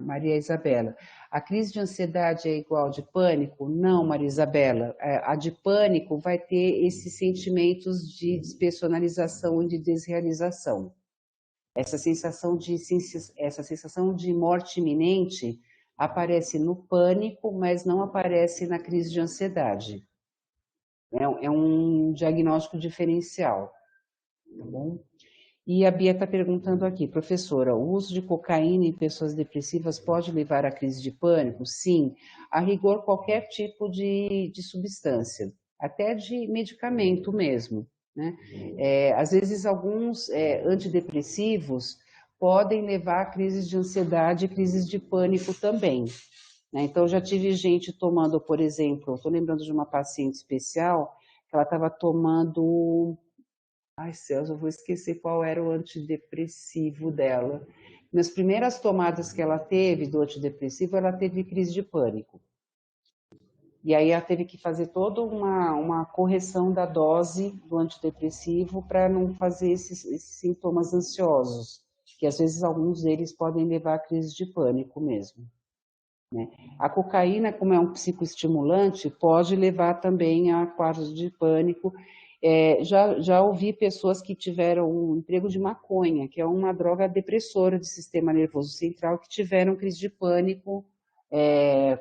Maria Isabela. A crise de ansiedade é igual de pânico? Não, Maria Isabela. A de pânico vai ter esses sentimentos de despersonalização e de desrealização. Essa sensação de morte iminente aparece no pânico, mas não aparece na crise de ansiedade. É um diagnóstico diferencial, tá bom? E a Bia está perguntando aqui, professora, o uso de cocaína em pessoas depressivas pode levar à crise de pânico? Sim, a rigor qualquer tipo de substância, até de medicamento mesmo, né? Às vezes alguns antidepressivos podem levar a crises de ansiedade e crises de pânico também, né? Então já tive gente tomando, por exemplo, estou lembrando de uma paciente especial, que ela estava tomando. Ai, céus, eu vou esquecer qual era o antidepressivo dela. Nas primeiras tomadas que ela teve do antidepressivo, ela teve crise de pânico. E aí ela teve que fazer toda uma correção da dose do antidepressivo para não fazer esses sintomas ansiosos, que às vezes alguns deles podem levar a crise de pânico mesmo, né? A cocaína, como é um psicoestimulante, pode levar também a quadros de pânico. Já ouvi pessoas que tiveram um emprego de maconha, que é uma droga depressora do sistema nervoso central, que tiveram crise de pânico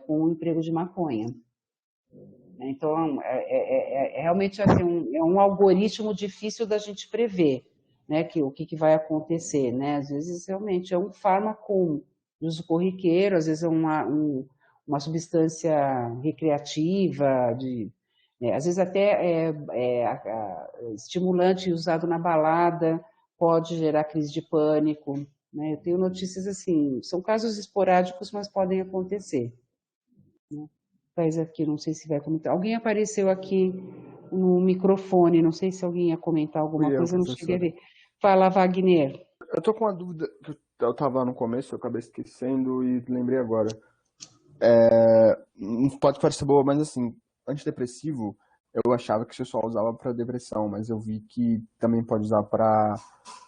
com o emprego de maconha. Então, realmente assim, um algoritmo difícil da gente prever, né, o que vai acontecer, né? Às vezes, realmente, é um fármaco de uso corriqueiro, às vezes é uma substância recreativa, às vezes até estimulante usado na balada pode gerar crise de pânico, né? Eu tenho notícias assim, são casos esporádicos, mas podem acontecer, né? Faz aqui, não sei se vai comentar. Alguém apareceu aqui no microfone, não sei se alguém ia comentar alguma Fui eu, coisa, eu não cheguei a professora. ver. Fala, Wagner. Eu tô com uma dúvida que eu tava no começo, eu acabei esquecendo e lembrei agora. Não pode parecer boa, mas assim, antidepressivo, eu achava que você só usava para depressão, mas eu vi que também pode usar para,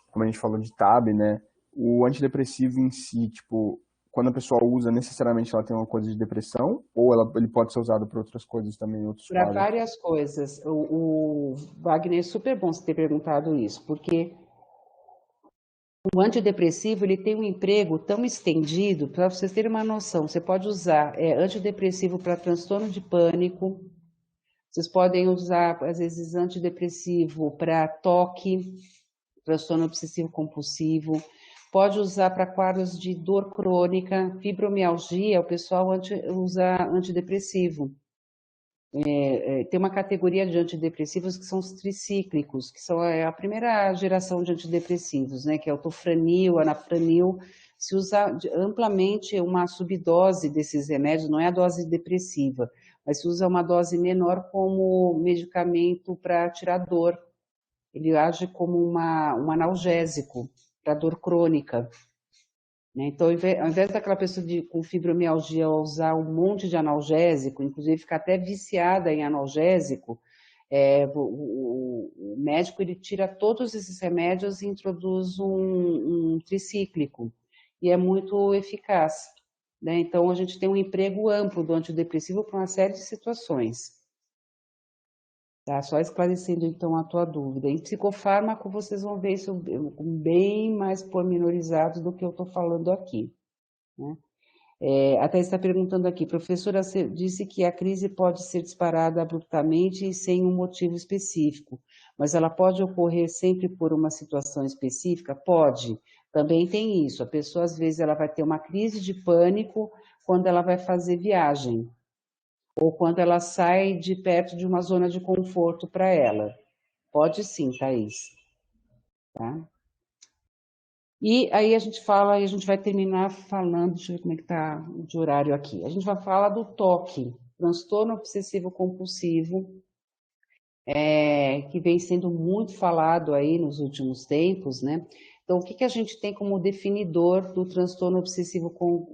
como a gente falou de TAB, né? O antidepressivo em si, tipo, quando a pessoa usa, necessariamente ela tem uma coisa de depressão? Ou ele pode ser usado para outras coisas também, em outros Para quadros? várias coisas. O Wagner, é super bom você ter perguntado isso, porque o antidepressivo ele tem um emprego tão estendido, para vocês terem uma noção, você pode usar antidepressivo para transtorno de pânico, vocês podem usar, às vezes, antidepressivo para toque, transtorno obsessivo compulsivo, pode usar para quadros de dor crônica, fibromialgia, o pessoal usa antidepressivo. Tem uma categoria de antidepressivos que são os tricíclicos, que são a primeira geração de antidepressivos, né, que é o tofranil, anafranil. Se usa amplamente uma subdose desses remédios, não é a dose depressiva, mas se usa uma dose menor como medicamento para tirar dor. Ele age como um analgésico para dor crônica. Então, ao invés daquela pessoa com fibromialgia usar um monte de analgésico, inclusive ficar até viciada em analgésico, o médico ele tira todos esses remédios e introduz um tricíclico, e é muito eficaz. Né? Então, a gente tem um emprego amplo do antidepressivo para uma série de situações. Tá? Só esclarecendo, então, a tua dúvida. Em psicofármaco, vocês vão ver isso bem mais pormenorizado do que eu estou falando aqui. Né? Até está perguntando aqui, professora disse que a crise pode ser disparada abruptamente e sem um motivo específico, mas ela pode ocorrer sempre por uma situação específica? Pode. Também tem isso. A pessoa, às vezes, ela vai ter uma crise de pânico quando ela vai fazer viagem, ou quando ela sai de perto de uma zona de conforto para ela. Pode sim, Thaís. Tá? E aí a gente fala, e a gente vai terminar falando, deixa eu ver como é que está de horário aqui. A gente vai falar do TOC, transtorno obsessivo compulsivo, que vem sendo muito falado aí nos últimos tempos, né? Então, o que a gente tem como definidor do transtorno obsessivo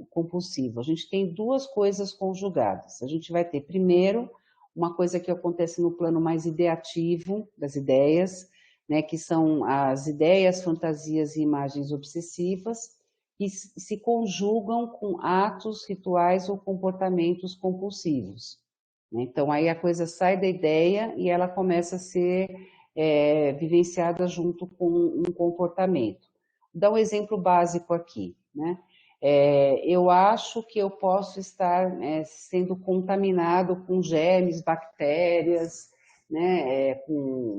compulsivo? A gente tem duas coisas conjugadas. A gente vai ter, primeiro, uma coisa que acontece no plano mais ideativo das ideias, né, que são as ideias, fantasias e imagens obsessivas, que se conjugam com atos, rituais ou comportamentos compulsivos. Então, aí a coisa sai da ideia e ela começa a ser vivenciada junto com um comportamento. Vou dar um exemplo básico aqui, né? Eu acho que eu posso estar sendo contaminado com germes, bactérias, né?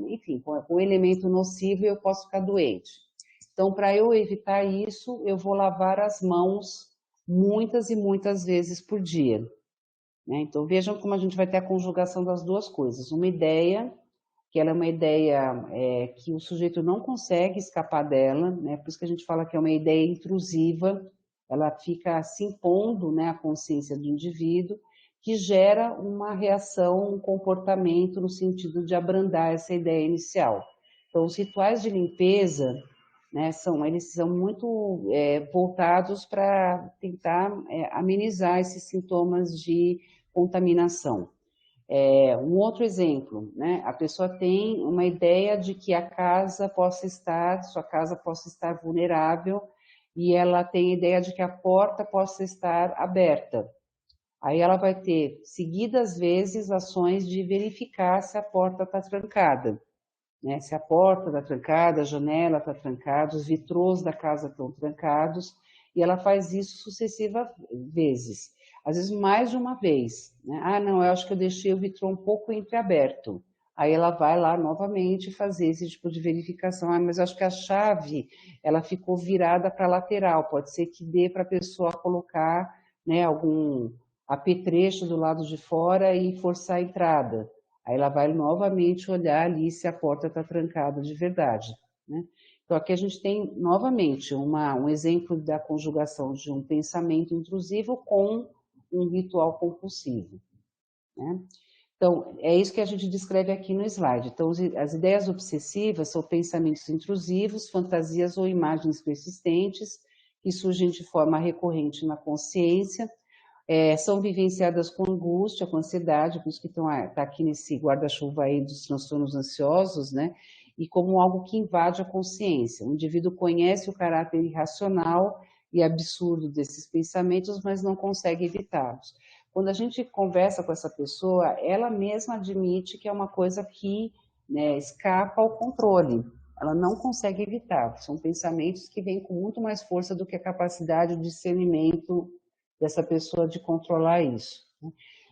Enfim, com elemento nocivo e eu posso ficar doente. Então, para eu evitar isso, eu vou lavar as mãos muitas e muitas vezes por dia. Né? Então, vejam como a gente vai ter a conjugação das duas coisas. Uma ideia, que ela é uma ideia que o sujeito não consegue escapar dela, né? Por isso que a gente fala que é uma ideia intrusiva, ela fica se impondo, né, à consciência do indivíduo, que gera uma reação, um comportamento no sentido de abrandar essa ideia inicial. Então, os rituais de limpeza, né, eles são muito voltados para tentar amenizar esses sintomas de contaminação. Um outro exemplo, né, a pessoa tem uma ideia de que sua casa possa estar vulnerável e ela tem a ideia de que a porta possa estar aberta. Aí ela vai ter, seguidas vezes, ações de verificar se a porta está trancada. Né? Se a porta está trancada, a janela está trancada, os vitrôs da casa estão trancados, e ela faz isso sucessivas vezes, às vezes mais de uma vez. Né? Ah, não, eu acho que eu deixei o vitrô um pouco entreaberto. Aí ela vai lá novamente fazer esse tipo de verificação. Ah, mas eu acho que a chave ela ficou virada para a lateral, pode ser que dê para a pessoa colocar, né, algum apetrecho do lado de fora e forçar a entrada. Aí ela vai novamente olhar ali se a porta está trancada de verdade. Né? Então, aqui a gente tem, novamente, um exemplo da conjugação de um pensamento intrusivo com um ritual compulsivo. Né? Então, é isso que a gente descreve aqui no slide. Então, as ideias obsessivas são pensamentos intrusivos, fantasias ou imagens persistentes que surgem de forma recorrente na consciência, são vivenciadas com angústia, com ansiedade, por isso que está aqui nesse guarda-chuva aí dos transtornos ansiosos, né? E como algo que invade a consciência. O indivíduo conhece o caráter irracional e absurdo desses pensamentos, mas não consegue evitá-los. Quando a gente conversa com essa pessoa, ela mesma admite que é uma coisa que, né, escapa ao controle. Ela não consegue evitar. São pensamentos que vêm com muito mais força do que a capacidade de discernimento dessa pessoa de controlar isso.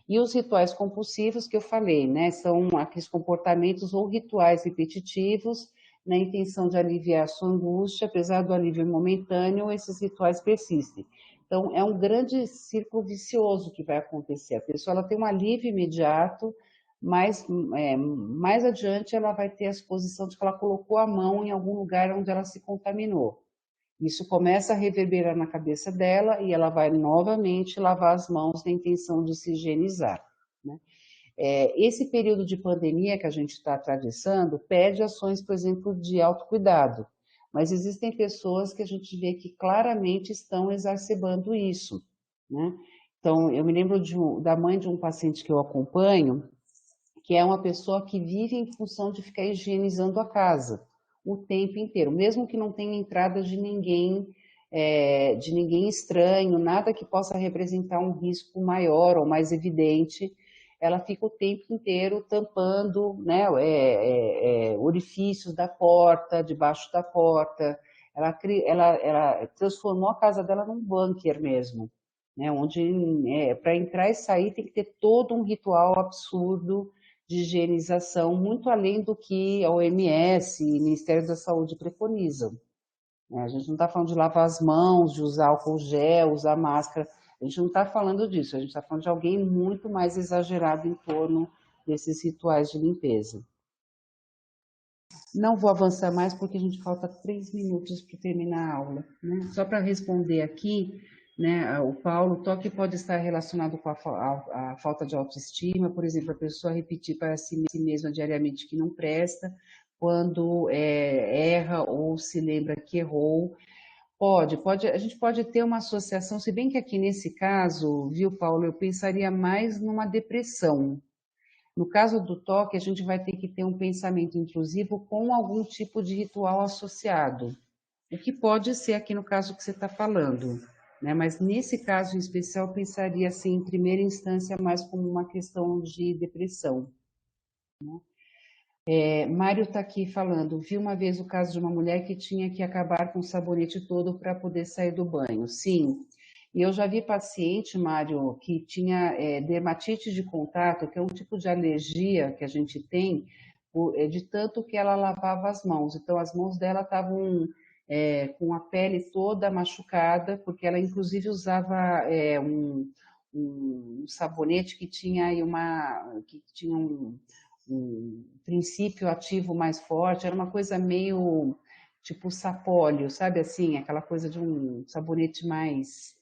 E os rituais compulsivos que eu falei, né, são aqueles comportamentos ou rituais repetitivos na intenção de aliviar a sua angústia, apesar do alívio momentâneo, esses rituais persistem. Então, é um grande círculo vicioso que vai acontecer. A pessoa ela tem um alívio imediato, mas mais adiante ela vai ter a suposição de que ela colocou a mão em algum lugar onde ela se contaminou. Isso começa a reverberar na cabeça dela e ela vai novamente lavar as mãos na intenção de se higienizar, né? Esse período de pandemia que a gente está atravessando pede ações, por exemplo, de autocuidado, mas existem pessoas que a gente vê que claramente estão exacerbando isso, né? Então, eu me lembro da mãe de um paciente que eu acompanho, que é uma pessoa que vive em função de ficar higienizando a casa o tempo inteiro, mesmo que não tenha entrada de ninguém estranho, nada que possa representar um risco maior ou mais evidente, ela fica o tempo inteiro tampando, né, orifícios da porta, debaixo da porta. Ela transformou a casa dela num bunker mesmo, né, onde para entrar e sair tem que ter todo um ritual absurdo de higienização, muito além do que a OMS e o Ministério da Saúde preconizam. A gente não está falando de lavar as mãos, de usar álcool gel, usar máscara, a gente não está falando disso, a gente está falando de alguém muito mais exagerado em torno desses rituais de limpeza. Não vou avançar mais porque a gente falta 3 minutos para terminar a aula, né? Só para responder aqui, né, o Paulo, o toque pode estar relacionado com a falta de autoestima, por exemplo, a pessoa repetir para si mesma diariamente que não presta, quando erra ou se lembra que errou. A gente pode ter uma associação, se bem que aqui nesse caso, viu, Paulo, eu pensaria mais numa depressão. No caso do toque, a gente vai ter que ter um pensamento intrusivo com algum tipo de ritual associado, o que pode ser aqui no caso que você está falando, né? Mas nesse caso em especial, eu pensaria assim, em primeira instância, mais como uma questão de depressão, né? Mário está aqui falando, vi uma vez o caso de uma mulher que tinha que acabar com o sabonete todo para poder sair do banho. Sim, e eu já vi paciente, Mário, que tinha dermatite de contato, que é um tipo de alergia que a gente tem, de tanto que ela lavava as mãos. Então, as mãos dela estavam com a pele toda machucada, porque ela inclusive usava um sabonete que tinha aí um princípio ativo mais forte, era uma coisa meio tipo sapólio, sabe assim, aquela coisa de um sabonete mais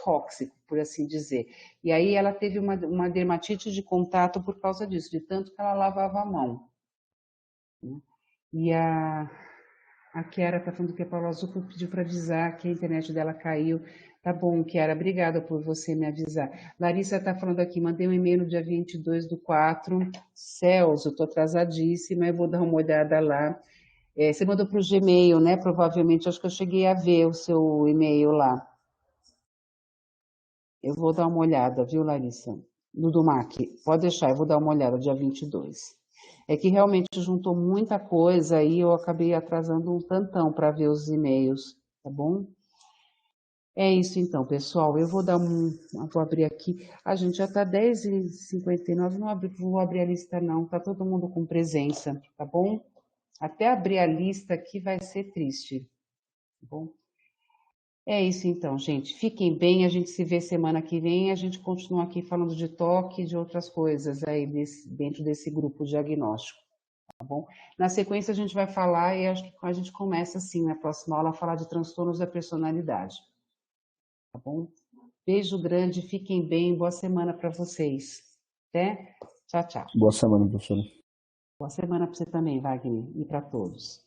tóxico, por assim dizer. E aí ela teve uma dermatite de contato por causa disso, de tanto que ela lavava a mão. E a Kiara está falando que a Paula Azul pediu para avisar que a internet dela caiu. Tá bom, Kiara, obrigada por você me avisar. Larissa está falando aqui, mandei um e-mail no dia 22/4. Céus, eu estou atrasadíssima, eu vou dar uma olhada lá. Você mandou para o Gmail, né? Provavelmente, acho que eu cheguei a ver o seu e-mail lá. Eu vou dar uma olhada, viu, Larissa? No do MAC. Pode deixar, eu vou dar uma olhada, dia 22. É que realmente juntou muita coisa e eu acabei atrasando um tantão para ver os e-mails, tá bom? É isso então, pessoal. Eu vou vou abrir aqui. A gente já está 10h59, não vou abrir a lista não, tá todo mundo com presença, tá bom? Até abrir a lista aqui vai ser triste, tá bom? É isso então, gente. Fiquem bem, a gente se vê semana que vem, a gente continua aqui falando de toque e de outras coisas aí dentro desse grupo diagnóstico, tá bom? Na sequência a gente vai falar e acho que a gente começa assim na próxima aula a falar de transtornos da personalidade, tá bom? Beijo grande, fiquem bem, boa semana para vocês. Até, tchau, tchau. Boa semana, professora. Boa semana para você também, Wagner, e para todos.